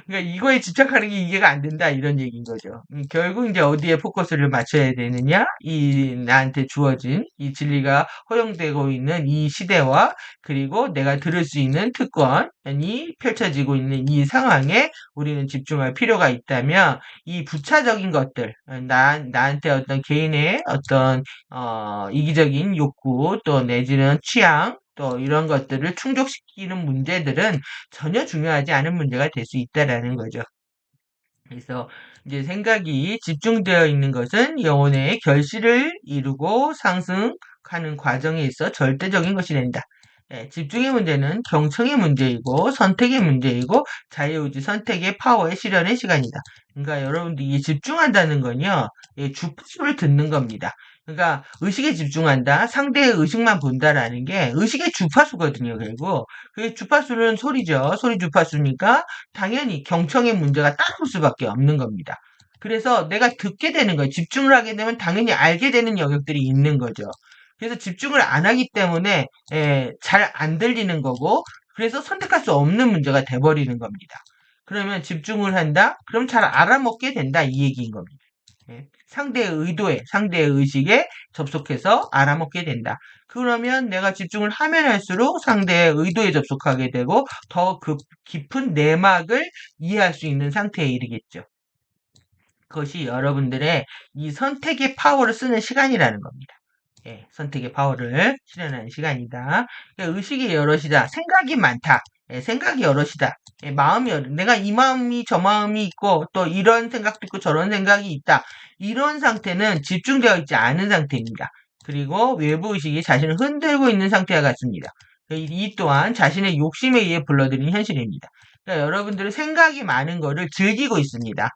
그러니까 이거에 집착하는 게 이해가 안 된다 이런 얘기인 거죠. 결국 이제 어디에 포커스를 맞춰야 되느냐? 이 나한테 주어진 이 진리가 허용되고 있는 이 시대와 그리고 내가 들을 수 있는 특권이 펼쳐지고 있는 이 상황에 우리는 집중할 필요가 있다면 이 부차적인 것들, 나한테 어떤 개인의 어떤 이기적인 욕구 또 내지는 취향 또 이런 것들을 충족시키는 문제들은 전혀 중요하지 않은 문제가 될 수 있다라는 거죠. 그래서 이제 생각이 집중되어 있는 것은 영혼의 결실을 이루고 상승하는 과정에 있어 절대적인 것이 된다. 집중의 문제는 경청의 문제이고 선택의 문제이고 자유의지 선택의 파워의 실현의 시간이다. 그러니까 여러분들이 집중한다는 건요, 주파수를 듣는 겁니다. 그러니까 의식에 집중한다, 상대의 의식만 본다라는 게 의식의 주파수거든요, 결국. 그 주파수는 소리죠. 소리 주파수니까 당연히 경청의 문제가 따라올 수밖에 없는 겁니다. 그래서 내가 듣게 되는 거예요. 집중을 하게 되면 당연히 알게 되는 영역들이 있는 거죠. 그래서 집중을 안 하기 때문에 잘 안 들리는 거고 그래서 선택할 수 없는 문제가 돼버리는 겁니다. 그러면 집중을 한다? 그럼 잘 알아먹게 된다 이 얘기인 겁니다. 상대의 의도에, 상대의 의식에 접속해서 알아먹게 된다. 그러면 내가 집중을 하면 할수록 상대의 의도에 접속하게 되고 더 깊은 내막을 이해할 수 있는 상태에 이르겠죠. 그것이 여러분들의 이 선택의 파워를 쓰는 시간이라는 겁니다. 선택의 파워를 실현하는 시간이다. 그러니까 의식이 여럿이다. 생각이 많다. 생각이 여럿이다. 마음이 내가 이 마음이 저 마음이 있고 또 이런 생각도 있고 저런 생각이 있다. 이런 상태는 집중되어 있지 않은 상태입니다. 그리고 외부 의식이 자신을 흔들고 있는 상태와 같습니다. 이 또한 자신의 욕심에 의해 불러들인 현실입니다. 그러니까 여러분들은 생각이 많은 거를 즐기고 있습니다.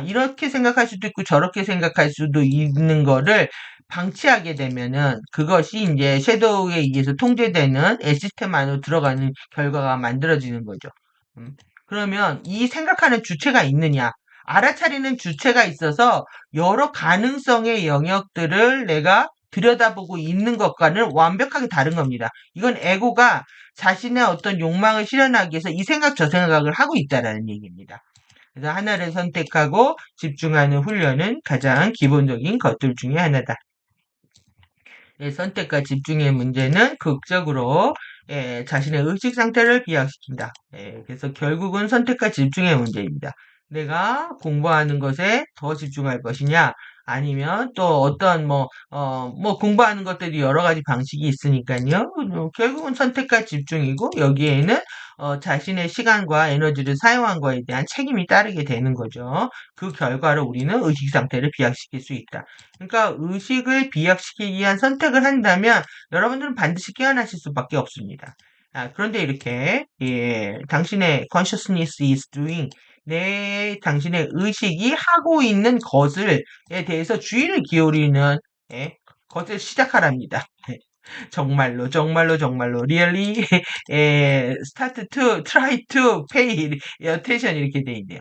이렇게 생각할 수도 있고 저렇게 생각할 수도 있는 거를 방치하게 되면은 그것이 이제 섀도우에 의해서 통제되는 시스템 안으로 들어가는 결과가 만들어지는 거죠. 그러면 이 생각하는 주체가 있느냐? 알아차리는 주체가 있어서 여러 가능성의 영역들을 내가 들여다보고 있는 것과는 완벽하게 다른 겁니다. 이건 에고가 자신의 어떤 욕망을 실현하기 위해서 이 생각 저 생각을 하고 있다라는 얘기입니다. 그래서 하나를 선택하고 집중하는 훈련은 가장 기본적인 것들 중에 하나다. 선택과 집중의 문제는 극적으로 자신의 의식 상태를 비약시킨다. 그래서 결국은 선택과 집중의 문제입니다. 내가 공부하는 것에 더 집중할 것이냐, 아니면 또 어떤 뭐 공부하는 것들이 여러 가지 방식이 있으니까요. 결국은 선택과 집중이고 여기에는 자신의 시간과 에너지를 사용한 거에 대한 책임이 따르게 되는 거죠. 그 결과로 우리는 의식 상태를 비약시킬 수 있다. 그러니까 의식을 비약시키기 위한 선택을 한다면 여러분들은 반드시 깨어나실 수밖에 없습니다. 그런데 이렇게 당신의 consciousness is doing 당신의 의식이 하고 있는 것을에 대해서 주의를 기울이는 것을 시작하랍니다. 정말로 정말로 정말로 really start to try to pay attention 이렇게 돼 있네요.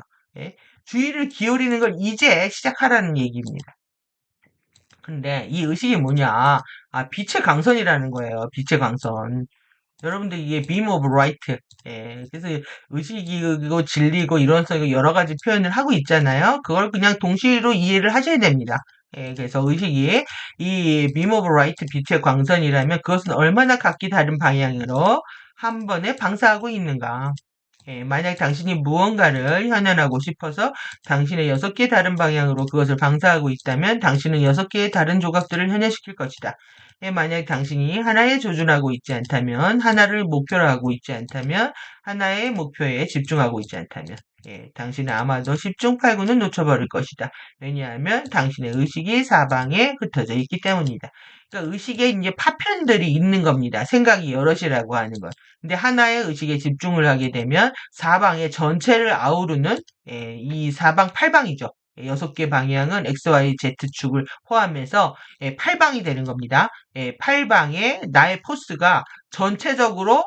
주의를 기울이는 걸 이제 시작하라는 얘기입니다. 근데 이 의식이 뭐냐? 빛의 광선이라는 거예요. 빛의 광선. 여러분들 이게 beam of light. 그래서 의식이고 진리고 이론성이고 여러 가지 표현을 하고 있잖아요. 그걸 그냥 동시로 이해를 하셔야 됩니다. 그래서 의식이 이 beam of light 빛의 광선이라면 그것은 얼마나 각기 다른 방향으로 한 번에 방사하고 있는가. 만약 당신이 무언가를 현현하고 싶어서 당신의 6개 다른 방향으로 그것을 방사하고 있다면 당신은 6개의 다른 조각들을 현현시킬 것이다. 만약 당신이 하나에 조준하고 있지 않다면, 하나를 목표로 하고 있지 않다면, 하나의 목표에 집중하고 있지 않다면, 당신은 아마도 10중 8구는 놓쳐버릴 것이다. 왜냐하면 당신의 의식이 사방에 흩어져 있기 때문이다. 그러니까 의식에 이제 파편들이 있는 겁니다. 생각이 여럿이라고 하는 것. 근데 하나의 의식에 집중을 하게 되면 사방의 전체를 아우르는 이 사방 팔방이죠. 6개 방향은 X, Y, Z축을 포함해서 8방이 되는 겁니다. 8방에 나의 포스가 전체적으로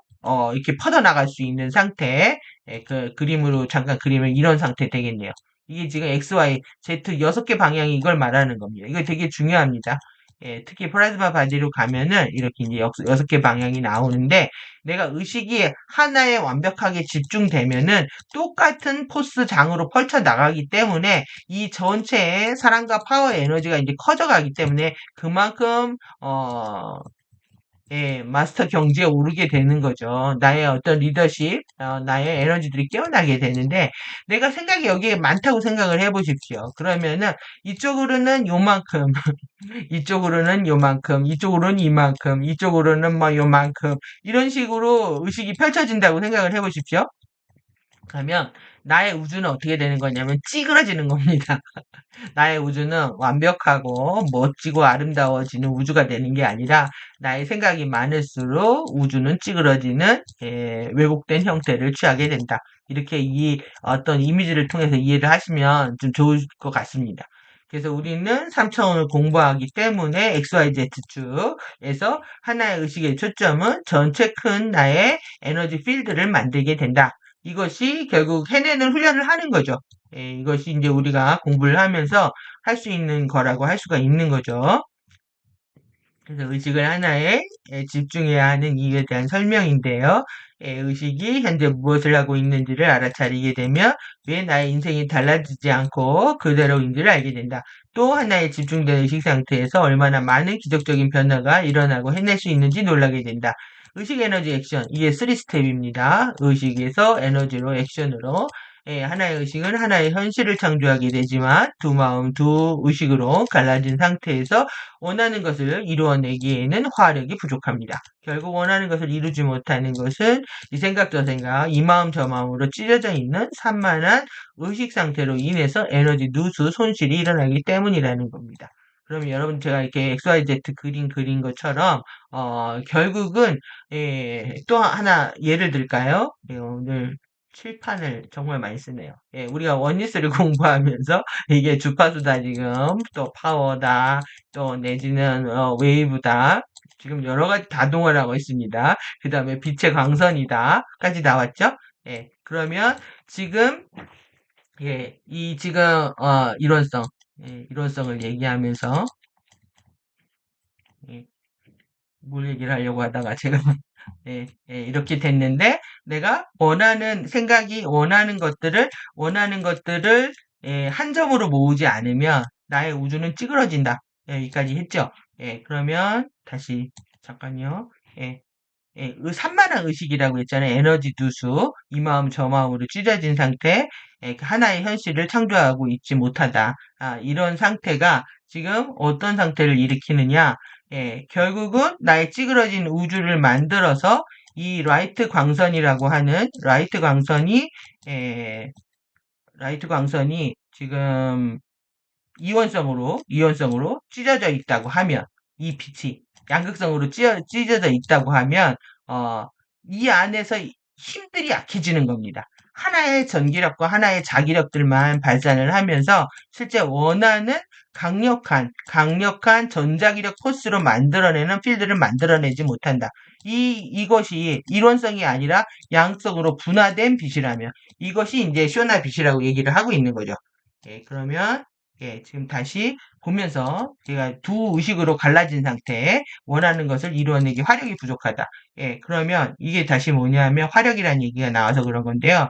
이렇게 퍼져나갈 수 있는 상태, 그 그림으로 잠깐 그리면 이런 상태 되겠네요. 이게 지금 X, Y, Z 6개 방향이 이걸 말하는 겁니다. 이거 되게 중요합니다. 특히 플라즈마 바디로 가면은 이렇게 이제 6개 방향이 나오는데 내가 의식이 하나에 완벽하게 집중되면은 똑같은 포스 장으로 펼쳐 나가기 때문에 이 전체의 사랑과 파워 에너지가 이제 커져가기 때문에 그만큼 마스터 경지에 오르게 되는 거죠. 나의 어떤 리더십, 나의 에너지들이 깨어나게 되는데, 내가 생각이 여기에 많다고 생각을 해보십시오. 그러면은, 이쪽으로는 요만큼, 이쪽으로는 요만큼, 이쪽으로는 이만큼, 이쪽으로는 뭐 요만큼, 이런 식으로 의식이 펼쳐진다고 생각을 해보십시오. 그러면, 나의 우주는 어떻게 되는 거냐면, 찌그러지는 겁니다. 나의 우주는 완벽하고 멋지고 아름다워지는 우주가 되는 게 아니라 나의 생각이 많을수록 우주는 찌그러지는 왜곡된 형태를 취하게 된다. 이렇게 이 어떤 이미지를 통해서 이해를 하시면 좀 좋을 것 같습니다. 그래서 우리는 3차원을 공부하기 때문에 XYZ축에서 하나의 의식의 초점은 전체 큰 나의 에너지 필드를 만들게 된다. 이것이 결국 해내는 훈련을 하는 거죠. 이것이 이제 우리가 공부를 하면서 할 수 있는 거라고 할 수가 있는 거죠. 그래서 의식을 하나에 집중해야 하는 이유에 대한 설명인데요. 의식이 현재 무엇을 하고 있는지를 알아차리게 되면 왜 나의 인생이 달라지지 않고 그대로인지를 알게 된다. 또 하나에 집중된 의식 상태에서 얼마나 많은 기적적인 변화가 일어나고 해낼 수 있는지 놀라게 된다. 의식 에너지 액션 이게 3스텝입니다. 의식에서 에너지로 액션으로 하나의 의식은 하나의 현실을 창조하게 되지만 두 마음 두 의식으로 갈라진 상태에서 원하는 것을 이루어내기에는 화력이 부족합니다. 결국 원하는 것을 이루지 못하는 것은 이 생각 저 생각, 이 마음 저 마음으로 찢어져 있는 산만한 의식 상태로 인해서 에너지 누수 손실이 일어나기 때문이라는 겁니다. 그럼 여러분 제가 이렇게 XYZ 그린 것처럼 결국은 또 하나 예를 들까요? 오늘 칠판을 정말 많이 쓰네요. 우리가 원리스를 공부하면서 이게 주파수다 지금 또 파워다 또 내지는 웨이브다. 지금 여러 가지 다동을 하고 있습니다. 그 다음에 빛의 광선이다까지 나왔죠? 그러면 지금 이 지금 이론성, 이론성을 얘기하면서 예, 뭘 얘기를 하려고 하다가 제가 이렇게 됐는데 내가 생각이 원하는 것들을 한 점으로 모으지 않으면 나의 우주는 찌그러진다. 여기까지 했죠. 그러면 다시 잠깐요. 예, 산만한 의식이라고 했잖아요. 에너지 누수, 이 마음 저 마음으로 찢어진 상태, 그 하나의 현실을 창조하고 있지 못하다. 이런 상태가 지금 어떤 상태를 일으키느냐? 결국은 나의 찌그러진 우주를 만들어서 이 에, 라이트 광선이 지금 이원성으로 찢어져 있다고 하면, 이 빛이 양극성으로 찢어져 있다고 하면, 어, 이 안에서 힘들이 약해지는 겁니다. 하나의 전기력과 하나의 자기력들만 발산을 하면서 실제 원하는 강력한 전자기력 포스로 만들어내는 필드를 만들어내지 못한다. 이것이 일원성이 아니라 양성으로 분화된 빛이라면 이것이 이제 쇼나 빛이라고 얘기를 하고 있는 거죠. 그러면 지금 다시 보면서 제가 두 의식으로 갈라진 상태에 원하는 것을 이루어내기 화력이 부족하다. 그러면 이게 다시 뭐냐면 화력이라는 얘기가 나와서 그런 건데요.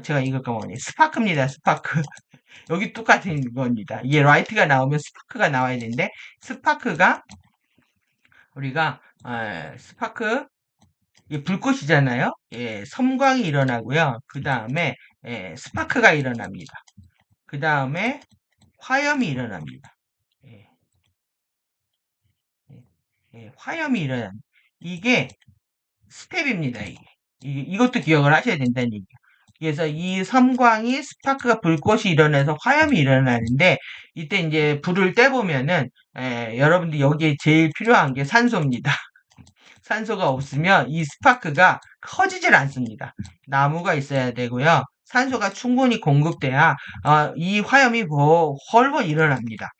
제가 이걸 까먹었네. 스파크입니다. 스파크. 여기 똑같은 겁니다. 이게 라이트가 나오면 스파크가 나와야 되는데 스파크가 우리가 스파크 이게 불꽃이잖아요. 예, 섬광이 일어나고요. 그 다음에 예, 스파크가 일어납니다. 그 다음에 화염이 일어납니다. 예, 예, 예, 화염이 일어납니다. 이게 스텝입니다. 이것도 기억을 하셔야 된다는 얘기예요. 그래서 이 섬광이 스파크가 불꽃이 일어나서 화염이 일어나는데 이때 이제 불을 떼보면은 여러분들 여기에 제일 필요한 게 산소입니다. 산소가 없으면 이 스파크가 커지질 않습니다. 나무가 있어야 되고요. 산소가 충분히 공급돼야 이 화염이 훨훨 일어납니다.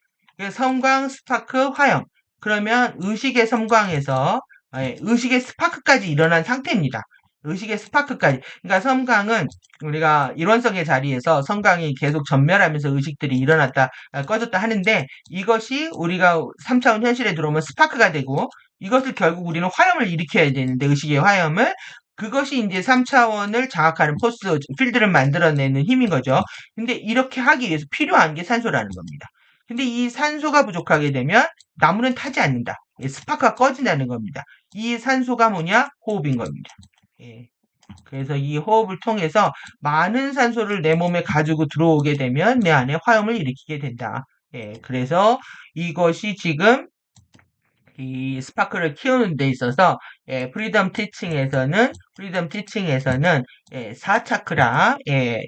섬광, 스파크, 화염. 그러면 의식의 섬광에서 의식의 스파크까지 일어난 상태입니다. 의식의 스파크까지. 그러니까 섬광은 우리가 일원성의 자리에서 섬광이 계속 전멸하면서 의식들이 일어났다, 꺼졌다 하는데 이것이 우리가 3차원 현실에 들어오면 스파크가 되고 이것을 결국 우리는 화염을 일으켜야 되는데 의식의 화염을 그것이 이제 3차원을 장악하는 포스 필드를 만들어내는 힘인 거죠. 근데 이렇게 하기 위해서 필요한 게 산소라는 겁니다. 근데 이 산소가 부족하게 되면 나무는 타지 않는다. 스파크가 꺼진다는 겁니다. 이 산소가 뭐냐? 호흡인 겁니다. 예. 그래서 이 호흡을 통해서 많은 산소를 내 몸에 가지고 들어오게 되면 내 안에 화염을 일으키게 된다. 예. 그래서 이것이 지금 이 스파크를 키우는 데 있어서 프리덤 티칭에서는 4차크라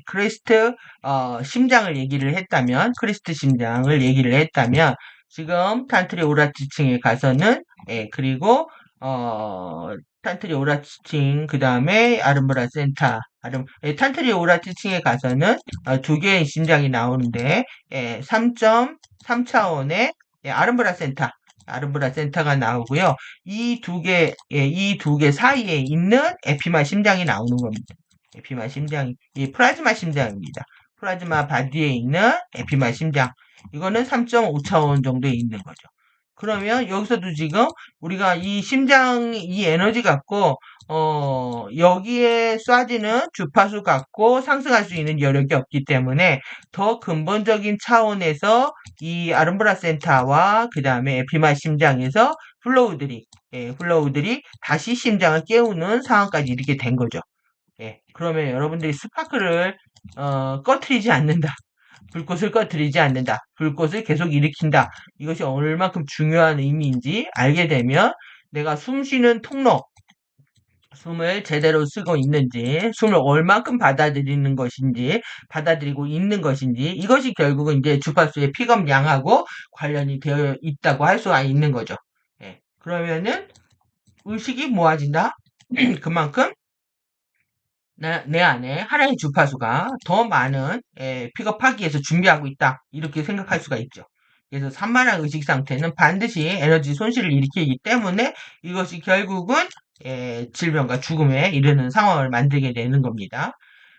크리스트 심장을 얘기를 했다면 크리스트 심장을 얘기를 했다면 지금 탄트리 오라 티칭에 가서는 그리고 탄트리 오라 티칭 그다음에 아름브라 센타 탄트리 오라 티칭에 가서는 두 개의 심장이 나오는데 3.3차원의 아름브라 센터 아르브라 센터가 나오고요. 이 두 개 사이에 있는 에피마 심장이 나오는 겁니다. 에피마 심장이, 이 플라즈마 심장입니다. 플라즈마 바디에 있는 에피마 심장. 이거는 3.5차원 정도에 있는 거죠. 그러면 여기서도 지금 우리가 이 심장, 이 에너지 갖고, 여기에 쏴지는 주파수 갖고 상승할 수 있는 여력이 없기 때문에 더 근본적인 차원에서 이 아름브라 센터와 그 다음에 에피마 심장에서 플로우들이 다시 심장을 깨우는 상황까지 이르게 된 거죠. 예, 그러면 여러분들이 스파크를 꺼트리지 않는다. 불꽃을 꺼트리지 않는다. 불꽃을 계속 일으킨다. 이것이 얼만큼 중요한 의미인지 알게 되면 내가 숨 쉬는 통로, 숨을 제대로 쓰고 있는지, 숨을 얼만큼 받아들이고 있는 것인지, 이것이 결국은 이제 주파수의 픽업량하고 관련이 되어 있다고 할 수가 있는 거죠. 예. 그러면은 의식이 모아진다? 그만큼 내 안에 하나의 주파수가 더 많은 픽업하기 위해서 준비하고 있다. 이렇게 생각할 수가 있죠. 그래서 산만한 의식 상태는 반드시 에너지 손실을 일으키기 때문에 이것이 결국은 질병과 죽음에 이르는 상황을 만들게 되는 겁니다.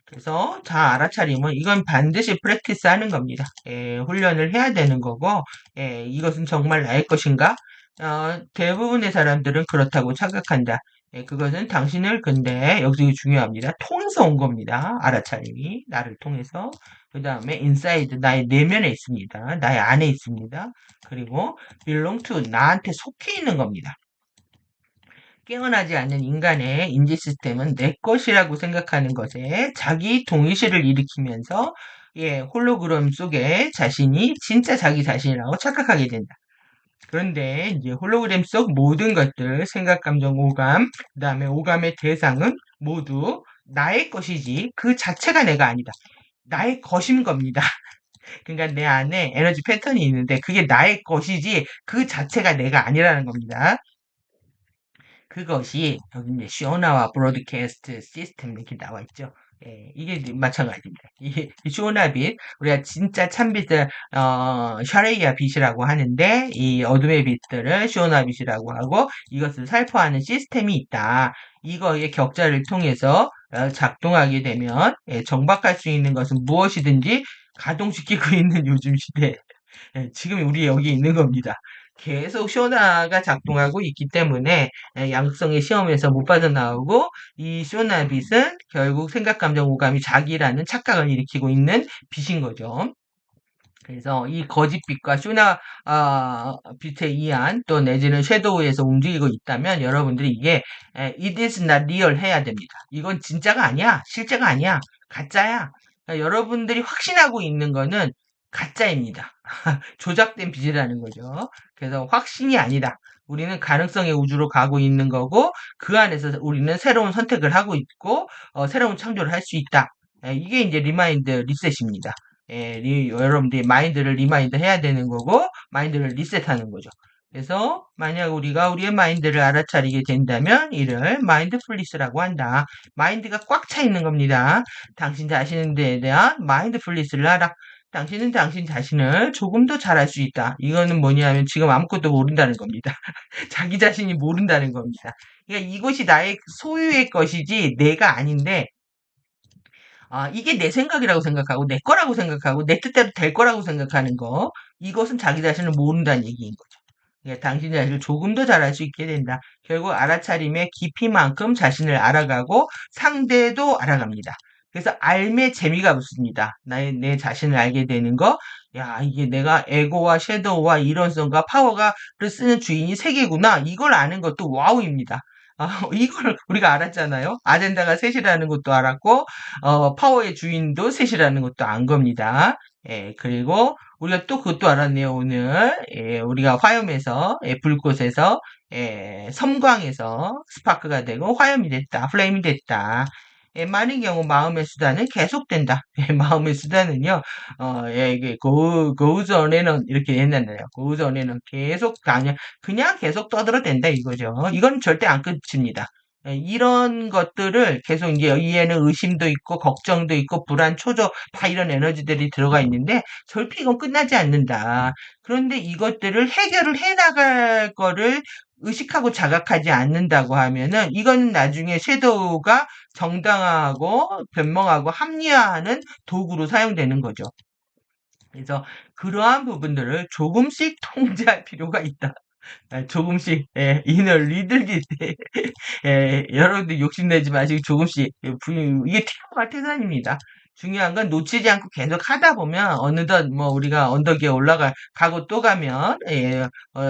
그래서 잘 알아차리면 이건 반드시 프랙티스 하는 겁니다. 훈련을 해야 되는 거고 이것은 정말 나의 것인가? 대부분의 사람들은 그렇다고 착각한다. 그것은 당신을 근데 여기서 중요합니다. 통해서 온 겁니다. 알아차림이 나를 통해서 그 다음에 인사이드 나의 내면에 있습니다. 나의 안에 있습니다. 그리고 belong to 나한테 속해 있는 겁니다. 깨어나지 않는 인간의 인지 시스템은 내 것이라고 생각하는 것에 자기 동의시를 일으키면서 홀로그램 속에 자신이 진짜 자기 자신이라고 착각하게 된다. 그런데 이제 홀로그램 속 모든 것들, 생각, 감정, 오감, 그 다음에 오감의 대상은 모두 나의 것이지 그 자체가 내가 아니다. 나의 것인 겁니다. 그러니까 내 안에 에너지 패턴이 있는데 그게 나의 것이지 그 자체가 내가 아니라는 겁니다. 그것이 여기 이제 쇼나와 브로드캐스트 시스템 이렇게 나와 있죠. 이게 마찬가지입니다. 이 쇼나 빛, 우리가 진짜 찬빛을 샤레이아 빛이라고 하는데 이 어둠의 빛들을 쇼나 빛이라고 하고 이것을 살포하는 시스템이 있다. 이거의 격자를 통해서 작동하게 되면 정박할 수 있는 것은 무엇이든지 가동시키고 있는 요즘 시대. 지금 우리 여기 있는 겁니다. 계속 쇼나가 작동하고 있기 때문에 양성의 시험에서 못 빠져나오고 이 쇼나 빛은 결국 생각, 감정, 오감이 자기라는 착각을 일으키고 있는 빛인 거죠. 그래서 이 거짓빛과 쇼나 빛에 의한 또 내지는 섀도우에서 움직이고 있다면 여러분들이 이게 it is not real 해야 됩니다. 이건 진짜가 아니야. 실제가 아니야. 가짜야. 그러니까 여러분들이 확신하고 있는 거는 가짜입니다. 조작된 빛이라는 거죠. 그래서 확신이 아니다. 우리는 가능성의 우주로 가고 있는 거고 그 안에서 우리는 새로운 선택을 하고 있고 새로운 창조를 할 수 있다. 이게 이제 리마인드 리셋입니다. 여러분들이 마인드를 리마인드 해야 되는 거고, 마인드를 리셋하는 거죠. 그래서, 만약 우리가 우리의 마인드를 알아차리게 된다면, 이를 마인드풀리스라고 한다. 마인드가 꽉 차 있는 겁니다. 당신 자신에 대한 마인드풀리스를 알아. 당신은 당신 자신을 조금 더 잘할 수 있다. 이거는 뭐냐면 지금 아무것도 모른다는 겁니다. 자기 자신이 모른다는 겁니다. 그러니까 이것이 나의 소유의 것이지 내가 아닌데 이게 내 생각이라고 생각하고, 내 거라고 생각하고, 내 뜻대로 될 거라고 생각하는 거, 이것은 자기 자신을 모른다는 얘기인 거죠. 그러니까 당신 자신을 조금 더 잘할 수 있게 된다. 결국 알아차림의 깊이만큼 자신을 알아가고 상대도 알아갑니다. 그래서 알매 재미가 붙습니다. 내 자신을 알게 되는 거, 야, 이게 내가 에고와 섀도우와 일원성과 파워가를 쓰는 주인이 세 개구나. 이걸 아는 것도 와우입니다. 이걸 우리가 알았잖아요. 아젠다가 셋이라는 것도 알았고, 파워의 주인도 셋이라는 것도 안 겁니다. 예, 그리고 우리가 또 그것도 알았네요, 오늘. 예, 우리가 화염에서, 불꽃에서, 섬광에서 스파크가 되고 화염이 됐다, 플레임이 됐다. 많은 경우 마음의 수단은 계속된다. 마음의 수단은요, 이게 goes on에는 이렇게 했는데요. goes on에는 계속, 그냥 계속 떠들어댄다 이거죠. 이건 절대 안 끝입니다. 이런 것들을 계속 이제 여기에는 의심도 있고 걱정도 있고 불안, 초조 다 이런 에너지들이 들어가 있는데 절대 이건 끝나지 않는다. 그런데 이것들을 해결을 해 나갈 거를 의식하고 자각하지 않는다고 하면은 이거는 나중에 섀도우가 정당하고 변명하고 합리화하는 도구로 사용되는 거죠. 그래서 그러한 부분들을 조금씩 통제할 필요가 있다. 조금씩 인을 리들기 때 여러분들 욕심내지 마시고 조금씩 이게 티가 태산입니다. 중요한 건 놓치지 않고 계속 하다 보면 어느덧 뭐 우리가 언덕 위에 가고 또 가면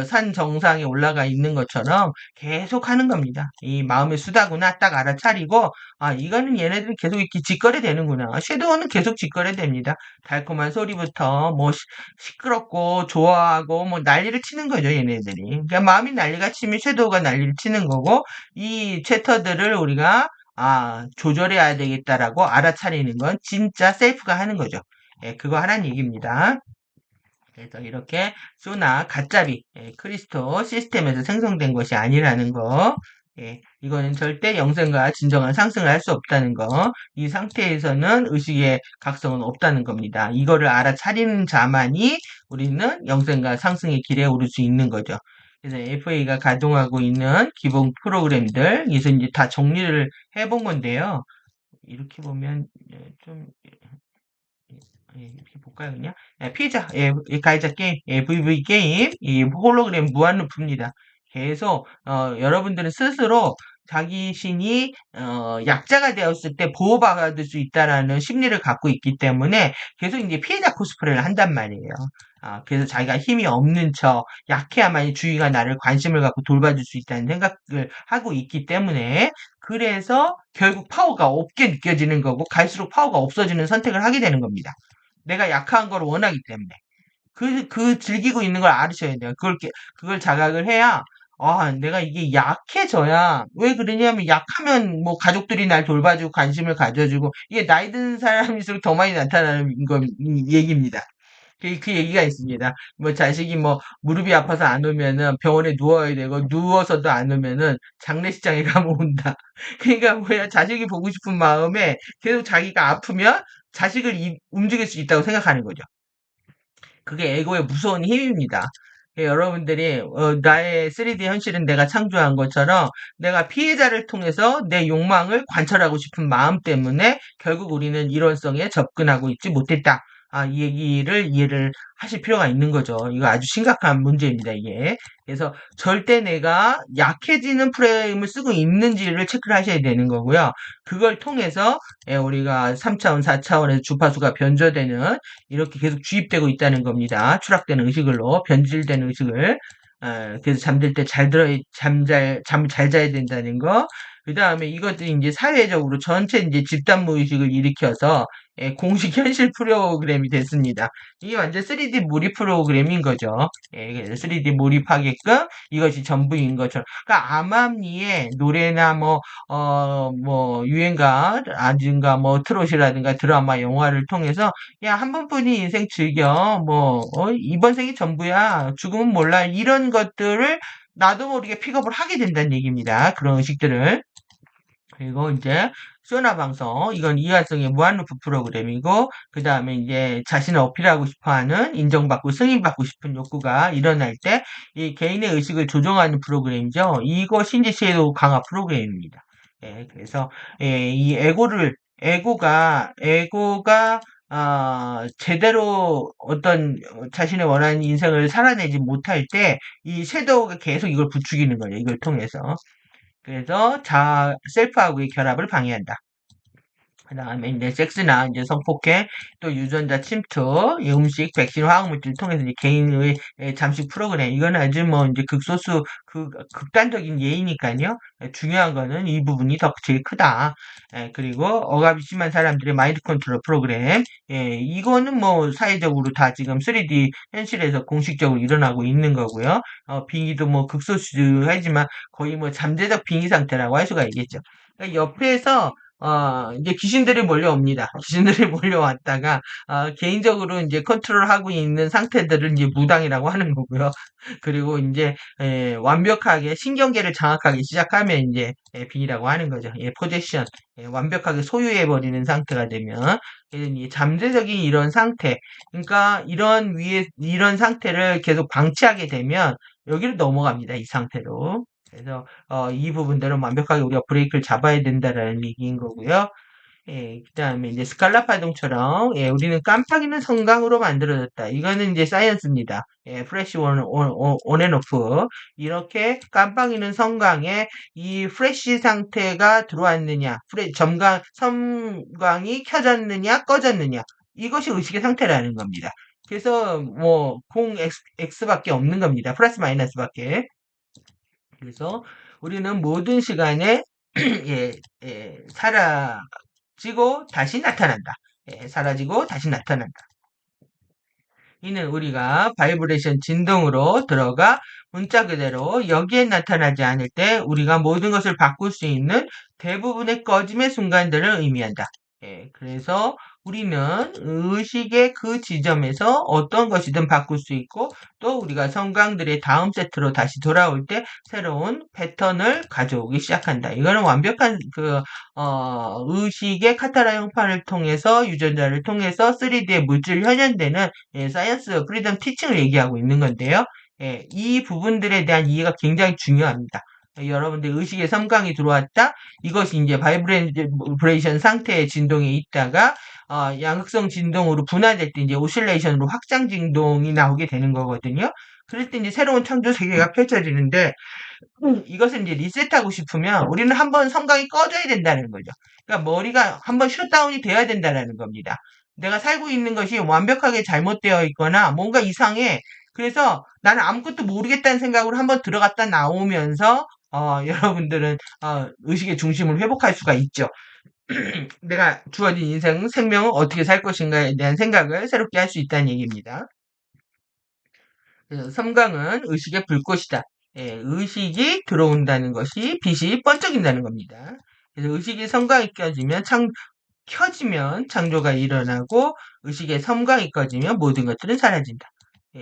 산 정상에 올라가 있는 것처럼 계속 하는 겁니다. 이 마음의 수다구나 딱 알아차리고 이거는 얘네들은 계속 이렇게 짓거려 되는구나. 섀도우는 계속 짓거려 됩니다. 달콤한 소리부터 뭐 시끄럽고 좋아하고 뭐 난리를 치는 거죠, 얘네들이. 그러니까 마음이 난리가 치면 섀도우가 난리를 치는 거고 이 챕터들을 우리가 조절해야 되겠다라고 알아차리는 건 진짜 셀프가 하는 거죠. 그거 하라는 얘기입니다. 그래서 이렇게 소나 가짜비 크리스토 시스템에서 생성된 것이 아니라는 거. 이거는 절대 영생과 진정한 상승을 할 수 없다는 거. 이 상태에서는 의식의 각성은 없다는 겁니다. 이거를 알아차리는 자만이 우리는 영생과 상승의 길에 오를 수 있는 거죠. 그래서 FA가 가동하고 있는 기본 프로그램들, 이서 이제 다 정리를 해본 건데요. 이렇게 보면 좀 이렇게 볼까요, 그냥? 피자, 가이자 게임, VV 게임, 이 홀로그램 무한루프입니다. 계속, 여러분들은 스스로 자기 신이, 약자가 되었을 때 보호받을 수 있다라는 심리를 갖고 있기 때문에 계속 이제 피해자 코스프레를 한단 말이에요. 그래서 자기가 힘이 없는 척, 약해야만이 주위가 나를 관심을 갖고 돌봐줄 수 있다는 생각을 하고 있기 때문에 그래서 결국 파워가 없게 느껴지는 거고 갈수록 파워가 없어지는 선택을 하게 되는 겁니다. 내가 약한 걸 원하기 때문에. 즐기고 있는 걸 알으셔야 돼요. 그걸 자각을 해야, 내가 이게 약해져야, 왜 그러냐면, 약하면, 뭐, 가족들이 날 돌봐주고, 관심을 가져주고, 이게 나이 든 사람일수록 더 많이 나타나는 얘기입니다. 그 얘기가 있습니다. 뭐, 자식이 뭐, 무릎이 아파서 안 오면은 병원에 누워야 되고, 누워서도 안 오면은 장례식장에 가면 온다. 그러니까 뭐야, 자식이 보고 싶은 마음에 계속 자기가 아프면 자식을 움직일 수 있다고 생각하는 거죠. 그게 에고의 무서운 힘입니다. 여러분들이 나의 3D 현실은 내가 창조한 것처럼 내가 피해자를 통해서 내 욕망을 관철하고 싶은 마음 때문에 결국 우리는 일원성에 접근하고 있지 못했다. 이 얘기를 이해를 하실 필요가 있는 거죠. 이거 아주 심각한 문제입니다, 이게. 그래서 절대 내가 약해지는 프레임을 쓰고 있는지를 체크를 하셔야 되는 거고요. 그걸 통해서 우리가 3차원, 4차원에서 주파수가 변조되는 이렇게 계속 주입되고 있다는 겁니다. 추락되는 의식을로 변질되는 의식을. 그래서 잠들 때 잠을 잘 자야 된다는 거. 그 다음에 이것들이 이제 사회적으로 전체 이제 집단 무의식을 일으켜서 공식 현실 프로그램이 됐습니다. 이게 완전 3D 몰입 프로그램인 거죠. 그래서 3D 몰입하게끔 이것이 전부인 것처럼. 그러니까 암암리에 노래나 뭐, 유행가, 라든가 뭐, 트롯이라든가 드라마, 영화를 통해서, 야, 한 번뿐인 인생 즐겨. 이번 생이 전부야. 죽으면 몰라. 이런 것들을 나도 모르게 픽업을 하게 된다는 얘기입니다. 그런 의식들을. 그리고 이제 소나 방송 이건 이하성의 무한루프 프로그램이고 그 다음에 이제 자신을 어필하고 싶어하는 인정받고 승인받고 싶은 욕구가 일어날 때 이 개인의 의식을 조정하는 프로그램이죠. 이것이 이제 섀도우 강화 프로그램입니다. 그래서 이 에고가 제대로 어떤 자신의 원하는 인생을 살아내지 못할 때 이 섀도우가 계속 이걸 부추기는 거예요. 이걸 통해서. 그래서 셀프하고의 결합을 방해한다. 그 다음에 이제 섹스나 이제 성폭행, 또 유전자 침투, 이 음식, 백신, 화학물질을 통해서 이제 개인의 잠식 프로그램. 이건 아주 뭐 이제 극소수, 극단적인 예이니까요. 중요한 거는 이 부분이 더 제일 크다. 그리고 억압이 심한 사람들의 마인드 컨트롤 프로그램. 이거는 뭐 사회적으로 다 지금 3D 현실에서 공식적으로 일어나고 있는 거고요. 빙의도 뭐 극소수하지만 거의 뭐 잠재적 빙의 상태라고 할 수가 있겠죠. 그러니까 옆에서 이제 귀신들이 몰려옵니다. 귀신들이 몰려왔다가, 개인적으로 이제 컨트롤하고 있는 상태들을 이제 무당이라고 하는 거고요. 그리고 이제, 완벽하게, 신경계를 장악하기 시작하면 이제, 빙이라고 하는 거죠. 포제션. 완벽하게 소유해버리는 상태가 되면, 이 잠재적인 이런 상태. 그러니까, 이런 상태를 계속 방치하게 되면, 여기를 넘어갑니다. 이 상태로. 그래서 이 부분들은 완벽하게 우리가 브레이크를 잡아야 된다라는 얘기인 거고요. 그다음에 이제 스칼라 파동처럼 우리는 깜빡이는 성강으로 만들어졌다. 이거는 이제 사이언스입니다. 프레시 온 앤 오프 이렇게 깜빡이는 성강에 이 프레시 상태가 들어왔느냐, 섬광이 켜졌느냐, 꺼졌느냐 이것이 의식의 상태라는 겁니다. 그래서 뭐 공 X밖에 없는 겁니다. 플러스 마이너스밖에. 그래서 우리는 모든 시간에 사라지고 다시 나타난다. 사라지고 다시 나타난다. 이는 우리가 바이브레이션 진동으로 들어가 문자 그대로 여기에 나타나지 않을 때 우리가 모든 것을 바꿀 수 있는 대부분의 꺼짐의 순간들을 의미한다. 그래서 우리는 의식의 그 지점에서 어떤 것이든 바꿀 수 있고 또 우리가 성광들의 다음 세트로 다시 돌아올 때 새로운 패턴을 가져오기 시작한다. 이거는 완벽한 의식의 카타라 형판을 통해서 유전자를 통해서 3D의 물질 현현되는 사이언스 프리덤 티칭을 얘기하고 있는 건데요. 이 부분들에 대한 이해가 굉장히 중요합니다. 여러분들 의식의 섬광이 들어왔다. 이것이 이제 바이브레이션 상태의 진동에 있다가 양극성 진동으로 분화될 때 이제 오실레이션으로 확장 진동이 나오게 되는 거거든요. 그럴 때 이제 새로운 창조 세계가 펼쳐지는데 이것을 이제 리셋하고 싶으면 우리는 한번 섬광이 꺼져야 된다는 거죠. 그러니까 머리가 한번 셧다운이 돼야 된다는 겁니다. 내가 살고 있는 것이 완벽하게 잘못되어 있거나 뭔가 이상해. 그래서 나는 아무것도 모르겠다는 생각으로 한번 들어갔다 나오면서 여러분들은 의식의 중심을 회복할 수가 있죠. 내가 주어진 인생, 생명을 어떻게 살 것인가에 대한 생각을 새롭게 할 수 있다는 얘기입니다. 그래서 섬광은 의식의 불꽃이다. 의식이 들어온다는 것이 빛이 번쩍인다는 겁니다. 그래서 의식이 섬광이 켜지면 창조가 일어나고 의식의 섬광이 꺼지면 모든 것들은 사라진다.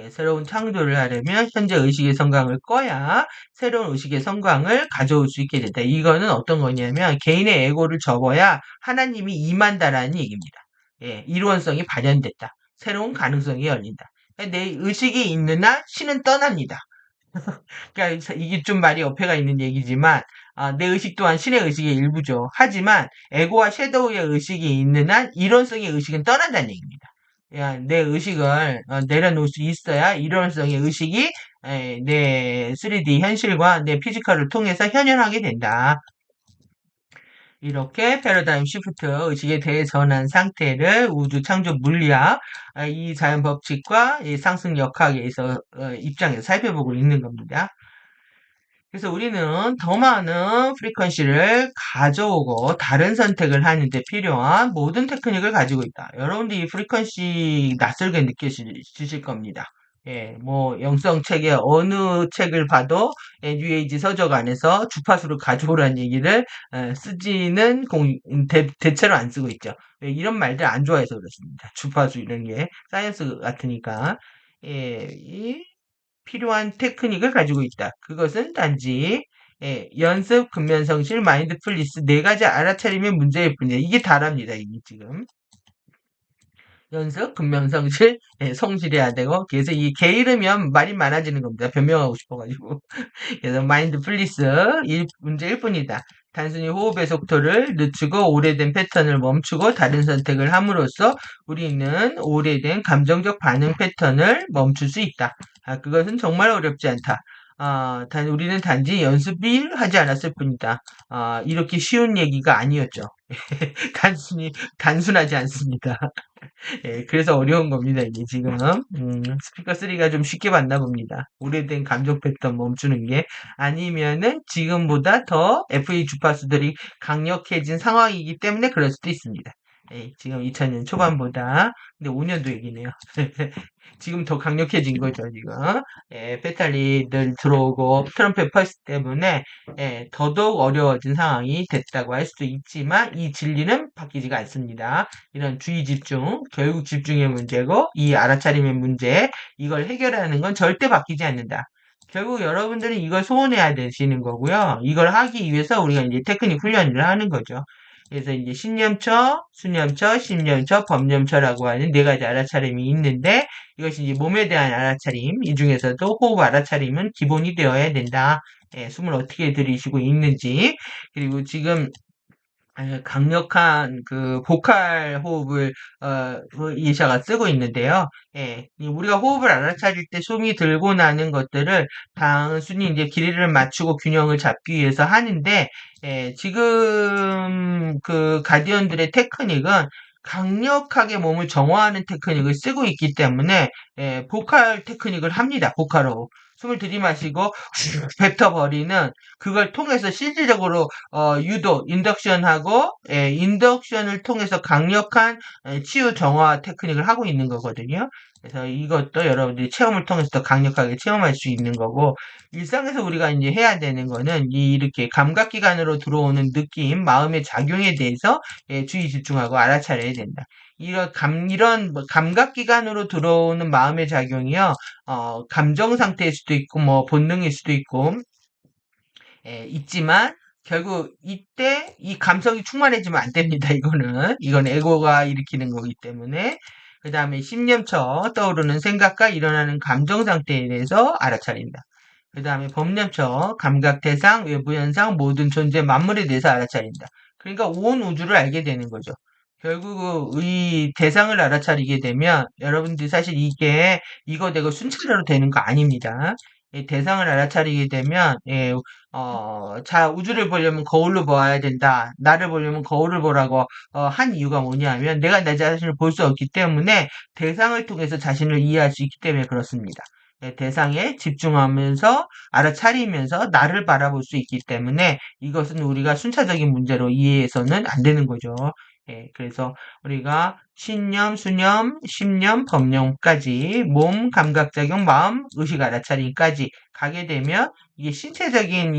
새로운 창조를 하려면 현재 의식의 성광을 꺼야 새로운 의식의 성광을 가져올 수 있게 된다. 이거는 어떤 거냐면 개인의 에고를 접어야 하나님이 임한다라는 얘기입니다. 이루원성이 발현됐다. 새로운 가능성이 열린다. 내 의식이 있는 한 신은 떠납니다. 그러니까 이게 좀 말이 어폐가 있는 얘기지만 내 의식 또한 신의 의식의 일부죠. 하지만 에고와 섀도우의 의식이 있는 한 이론성의 의식은 떠난다는 얘기입니다. 야, 내 의식을 내려놓을 수 있어야 일원성의 의식이 내 3D 현실과 내 피지컬을 통해서 현현하게 된다. 이렇게 패러다임 시프트 의식에 대전한 상태를 우주 창조 물리학 이 자연 법칙과 이 상승 역학에서 입장에서 살펴보고 있는 겁니다. 그래서 우리는 더 많은 프리퀀시를 가져오고 다른 선택을 하는데 필요한 모든 테크닉을 가지고 있다. 여러분들 이 프리퀀시 낯설게 느껴지실 겁니다. 예, 뭐 영성 책의 어느 책을 봐도 뉴에이지 서적 안에서 주파수를 가져오라는 얘기를 쓰지는 대체로 안 쓰고 있죠. 예, 이런 말들 안 좋아해서 그렇습니다. 주파수 이런 게 사이언스 같으니까. 예, 필요한 테크닉을 가지고 있다. 그것은 단지 연습, 근면성실, 마인드풀리스 네 가지 알아차림의 문제일 뿐이다. 이게 다랍니다. 이게 지금. 연습, 근면성실, 성실해야 되고 그래서 이 개 잃으면 말이 많아지는 겁니다. 변명하고 싶어가지고. 그래서 마인드풀리스 문제일 뿐이다. 단순히 호흡의 속도를 늦추고 오래된 패턴을 멈추고 다른 선택을 함으로써 우리는 오래된 감정적 반응 패턴을 멈출 수 있다. 그것은 정말 어렵지 않다. 우리는 단지 연습을 하지 않았을 뿐이다. 이렇게 쉬운 얘기가 아니었죠. 단순하지 않습니다. 예, 그래서 어려운 겁니다, 이게 지금. 스피커 3가 좀 쉽게 봤나 봅니다. 오래된 감정 패턴 멈추는 게 아니면은 지금보다 더 FE 주파수들이 강력해진 상황이기 때문에 그럴 수도 있습니다. 예, 지금 2000년 초반보다. 근데 5년도 얘기네요. 지금 더 강력해진 거죠, 지금. 예, 페탈리들 들어오고 트럼프의 펄스 때문에 더더욱 어려워진 상황이 됐다고 할 수도 있지만 이 진리는 바뀌지가 않습니다. 이런 주의 집중, 결국 집중의 문제고 이 알아차림의 문제, 이걸 해결하는 건 절대 바뀌지 않는다. 결국 여러분들은 이걸 소원해야 되시는 거고요. 이걸 하기 위해서 우리가 이제 테크닉 훈련을 하는 거죠. 그래서 이제 신념처, 수념처, 심념처, 법념처라고 하는 네 가지 알아차림이 있는데 이것이 이제 몸에 대한 알아차림, 이 중에서도 호흡 알아차림은 기본이 되어야 된다. 숨을 어떻게 들이쉬고 있는지, 그리고 지금 강력한 그 보컬 호흡을 이샤가 쓰고 있는데요. 예, 우리가 호흡을 알아차릴 때 숨이 들고 나는 것들을 단순히 이제 길이를 맞추고 균형을 잡기 위해서 하는데 지금 그 가디언들의 테크닉은 강력하게 몸을 정화하는 테크닉을 쓰고 있기 때문에 보컬 테크닉을 합니다. 보컬로 숨을 들이마시고 뱉어버리는 그걸 통해서 실질적으로 유도, 인덕션하고 인덕션을 통해서 강력한 치유 정화 테크닉을 하고 있는 거거든요. 그래서 이것도 여러분들이 체험을 통해서 더 강력하게 체험할 수 있는 거고 일상에서 우리가 이제 해야 되는 거는 이렇게 감각기관으로 들어오는 느낌, 마음의 작용에 대해서 주의 집중하고 알아차려야 된다. 이런 뭐 감각기관으로 들어오는 마음의 작용이요, 감정 상태일 수도 있고, 뭐, 본능일 수도 있고, 있지만 결국 이때 이 감성이 충만해지면 안 됩니다. 이건 에고가 일으키는 거기 때문에 그 다음에 신념처 떠오르는 생각과 일어나는 감정 상태에 대해서 알아차린다. 그 다음에 법념처 감각 대상 외부 현상 모든 존재 만물에 대해서 알아차린다. 그러니까 온 우주를 알게 되는 거죠. 결국 이 대상을 알아차리게 되면 여러분들이 사실 이게 이거 되고 순차적으로 되는 거 아닙니다. 이 대상을 알아차리게 되면 우주를 보려면 거울로 보아야 된다. 나를 보려면 거울을 보라고 한 이유가 뭐냐면 내가 내 자신을 볼 수 없기 때문에 대상을 통해서 자신을 이해할 수 있기 때문에 그렇습니다. 대상에 집중하면서 알아차리면서 나를 바라볼 수 있기 때문에 이것은 우리가 순차적인 문제로 이해해서는 안 되는 거죠. 그래서 우리가 신념, 수념, 심념, 법념까지 몸, 감각작용, 마음, 의식 알아차림까지 가게 되면 이게 신체적인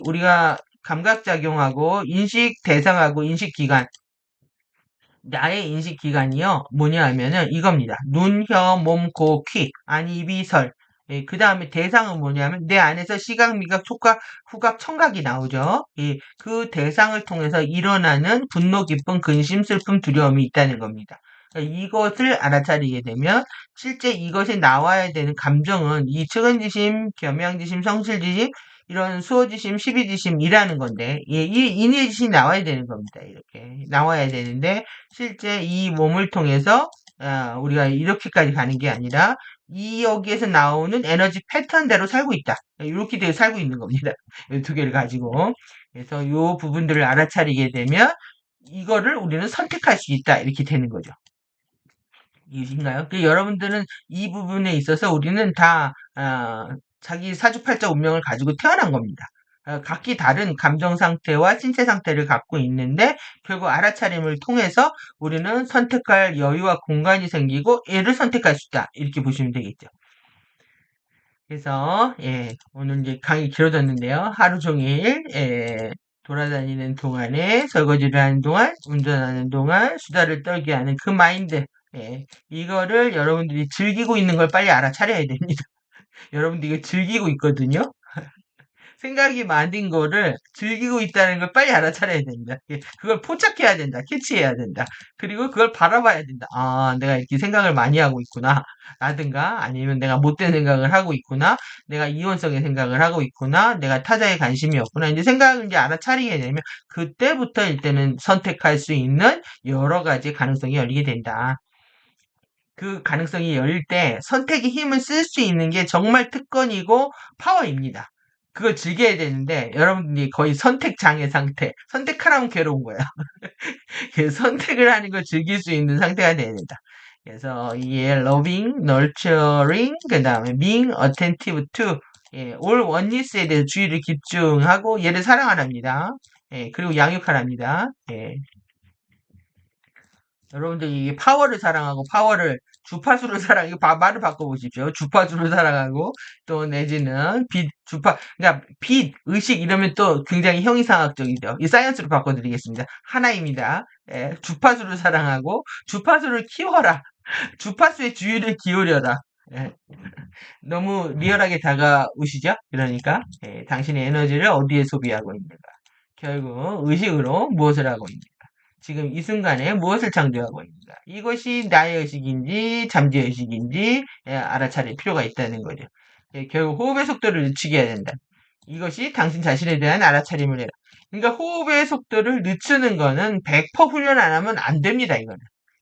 우리가 감각작용하고 인식 대상하고 인식기관 나의 인식 기관이요, 뭐냐 하면은 이겁니다. 눈, 혀, 몸, 코, 귀, 안, 입, 이, 설. 그 다음에 대상은 뭐냐면 내 안에서 시각, 미각, 촉각, 후각, 청각이 나오죠. 그 대상을 통해서 일어나는 분노, 기쁨, 근심, 슬픔, 두려움이 있다는 겁니다. 이것을 알아차리게 되면 실제 이것이 나와야 되는 감정은 이 측은지심, 겸양지심, 성실지심, 이런 수호지심, 십이지심이라는 건데, 이 인의지심이 나와야 되는 겁니다. 이렇게 나와야 되는데 실제 이 몸을 통해서 우리가 이렇게까지 가는 게 아니라 이 여기에서 나오는 에너지 패턴대로 살고 있다. 이렇게 되어 살고 있는 겁니다. 이 두 개를 가지고. 그래서 이 부분들을 알아차리게 되면 이거를 우리는 선택할 수 있다. 이렇게 되는 거죠. 이신가요? 그 여러분들은 이 부분에 있어서 우리는 다 자기 사주팔자 운명을 가지고 태어난 겁니다. 각기 다른 감정 상태와 신체 상태를 갖고 있는데 결국 알아차림을 통해서 우리는 선택할 여유와 공간이 생기고 얘를 선택할 수 있다. 이렇게 보시면 되겠죠. 그래서 오늘 이제 강의 길어졌는데요. 하루 종일 돌아다니는 동안에 설거지를 하는 동안 운전하는 동안 수다를 떨게 하는 그 마인드 이거를 여러분들이 즐기고 있는 걸 빨리 알아차려야 됩니다. 여러분들이 이거 즐기고 있거든요. 생각이 많은 거를 즐기고 있다는 걸 빨리 알아차려야 됩니다. 그걸 포착해야 된다. 캐치해야 된다. 그리고 그걸 바라봐야 된다. 아, 내가 이렇게 생각을 많이 하고 있구나. 라든가 아니면 내가 못된 생각을 하고 있구나. 내가 이원성의 생각을 하고 있구나. 내가 타자에 관심이 없구나. 이제 생각을 이제 알아차리게 되면 그때부터 일단은 선택할 수 있는 여러 가지 가능성이 열리게 된다. 그 가능성이 열릴 때 선택의 힘을 쓸 수 있는 게 정말 특권이고 파워입니다. 그걸 즐겨야 되는데 여러분들이 거의 선택 장애 상태, 선택하라면 괴로운 거야. 그래서 선택을 하는 걸 즐길 수 있는 상태가 돼야 된다. 그래서 이게 loving, nurturing, 그 다음에 being attentive to all oneness에 대해서 주의를 집중하고 얘를 사랑하랍니다. 그리고 양육하랍니다. 여러분들이 이게 파워를 사랑하고 파워를 주파수를 사랑, 이거 말을 바꿔보십시오. 주파수를 사랑하고 또 내지는 그러니까 빛, 의식 이러면 또 굉장히 형이상학적이죠. 이 사이언스로 바꿔드리겠습니다. 하나입니다. 주파수를 사랑하고 주파수를 키워라. 주파수의 주의를 기울여라. 예, 너무 리얼하게 다가오시죠? 그러니까 당신의 에너지를 어디에 소비하고 있는가? 결국 의식으로 무엇을 하고 있는가? 지금 이 순간에 무엇을 창조하고 있는가? 이것이 나의 의식인지 잠재 의식인지 알아차릴 필요가 있다는 거죠. 결국 호흡의 속도를 늦추게 해야 된다. 이것이 당신 자신에 대한 알아차림을 해라. 그러니까 호흡의 속도를 늦추는 거는 100% 훈련 안 하면 안 됩니다.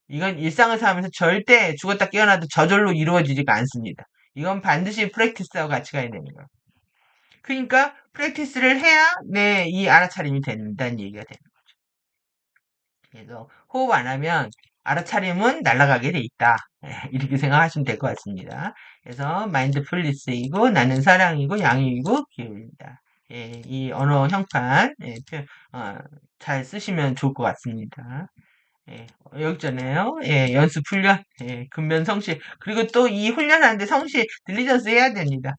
이건 일상을 살면서 절대 죽었다 깨어나도 저절로 이루어지지가 않습니다. 이건 반드시 프랙티스하고 같이 가야 되는 거예요. 그러니까 프랙티스를 해야 내 이 알아차림이 된다는 얘기가 돼요. 그래서 호흡 안 하면 알아차림은 날아가게 돼 있다. 이렇게 생각하시면 될 것 같습니다. 그래서 마인드풀리스이고 나는 사랑이고 양육이고 기울입니다. 이 언어 형판 잘 쓰시면 좋을 것 같습니다. 여기 있잖아요. 연습 훈련, 근면 성실. 그리고 또 이 훈련하는데 성실, 딜리전스 해야 됩니다.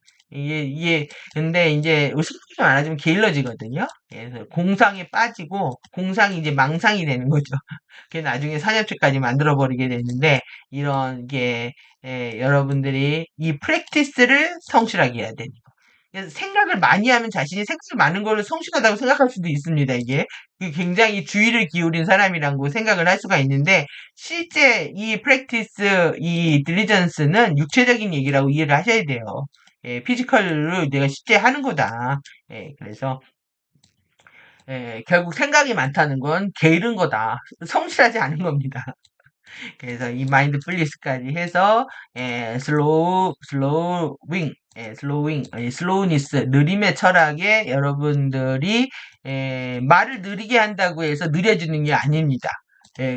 근데 이제 성실 안 해주면 게을러지거든요. 그래서 공상에 빠지고, 공상이 이제 망상이 되는 거죠. 그게 나중에 산업체까지 만들어버리게 되는데, 이런 게, 여러분들이 이 프랙티스를 성실하게 해야 되는 거. 그래서 생각을 많이 하면 자신이 생각이 많은 거를 성실하다고 생각할 수도 있습니다, 이게. 굉장히 주의를 기울인 사람이라고 생각을 할 수가 있는데 실제 이 프랙티스, 이 딜리전스는 육체적인 얘기라고 이해를 하셔야 돼요. 피지컬로 내가 실제 하는 거다. 그래서 결국 생각이 많다는 건 게으른 거다. 성실하지 않은 겁니다. 그래서 이 마인드풀리스까지 해서 슬로우니스, 느림의 철학에 여러분들이 말을 느리게 한다고 해서 느려지는 게 아닙니다.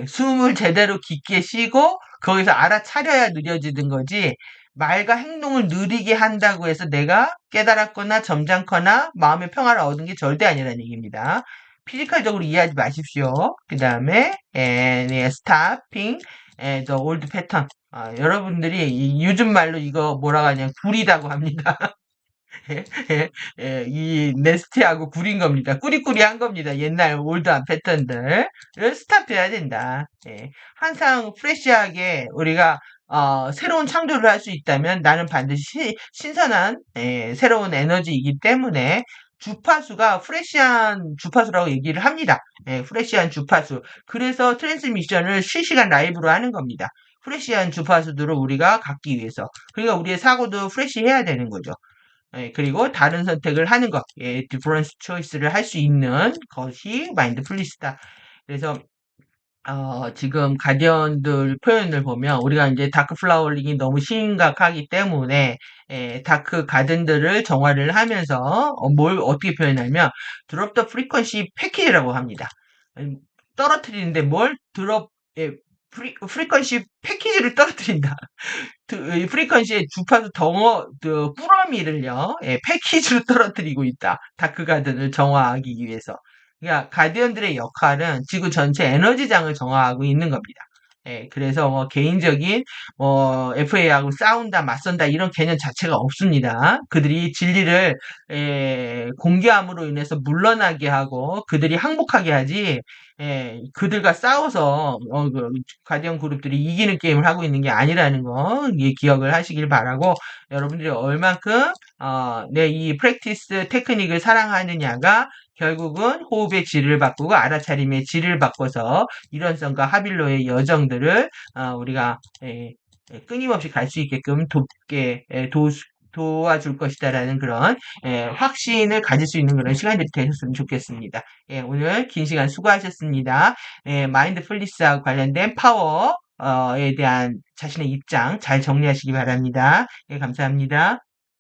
숨을 제대로 깊게 쉬고 거기서 알아차려야 느려지는 거지 말과 행동을 느리게 한다고 해서 내가 깨달았거나 점잖거나 마음의 평화를 얻은 게 절대 아니라는 얘기입니다. 피지컬적으로 이해하지 마십시오. 그 다음에 스타핑 the old pattern. 여러분들이 요즘 말로 이거 뭐라고 하냐 구리다고 합니다. 이 네스티하고 구린 겁니다. 꾸리꾸리한 겁니다. 옛날 올드한 패턴들. 스탑해야 된다. 항상 프레시하게 우리가 새로운 창조를 할 수 있다면 나는 반드시 신선한 새로운 에너지이기 때문에 주파수가 프레시한 주파수라고 얘기를 합니다. 프레시한 주파수. 그래서 트랜스미션을 실시간 라이브로 하는 겁니다. 프레시한 주파수들을 우리가 갖기 위해서. 그러니까 우리의 사고도 프레시해야 되는 거죠. 그리고 다른 선택을 하는 것, 디퍼런스 초이스를 할 수 있는 것이 마인드풀리스다. 그래서 지금 가디언들 표현을 보면 우리가 이제 다크 플라워링이 너무 심각하기 때문에 다크 가든들을 정화를 하면서 뭘 어떻게 표현하면 드롭 더 프리퀀시 패키지라고 합니다. 음, 떨어뜨리는데 뭘 드롭 프리퀀시 패키지를 떨어뜨린다. 이 프리퀀시의 주파수 꾸러미를요, 패키지로 떨어뜨리고 있다. 다크가든을 정화하기 위해서. 그러니까 가디언들의 역할은 지구 전체 에너지장을 정화하고 있는 겁니다. 그래서 뭐 개인적인 FA하고 싸운다, 맞선다 이런 개념 자체가 없습니다. 그들이 진리를 공개함으로 인해서 물러나게 하고 그들이 항복하게 하지, 그들과 싸워서 가디언 그룹들이 이기는 게임을 하고 있는 게 아니라는 거 기억을 하시길 바라고, 여러분들이 얼만큼 이 프랙티스 테크닉을 사랑하느냐가 결국은 호흡의 질을 바꾸고 알아차림의 질을 바꿔서 일원성과 하빌로의 여정들을 우리가 끊임없이 갈 수 있게끔 도와줄 것이다라는 그런 확신을 가질 수 있는 그런 시간들이 되셨으면 좋겠습니다. 오늘 긴 시간 수고하셨습니다. 마인드풀리스와 관련된 파워에 대한 자신의 입장 잘 정리하시기 바랍니다. 감사합니다.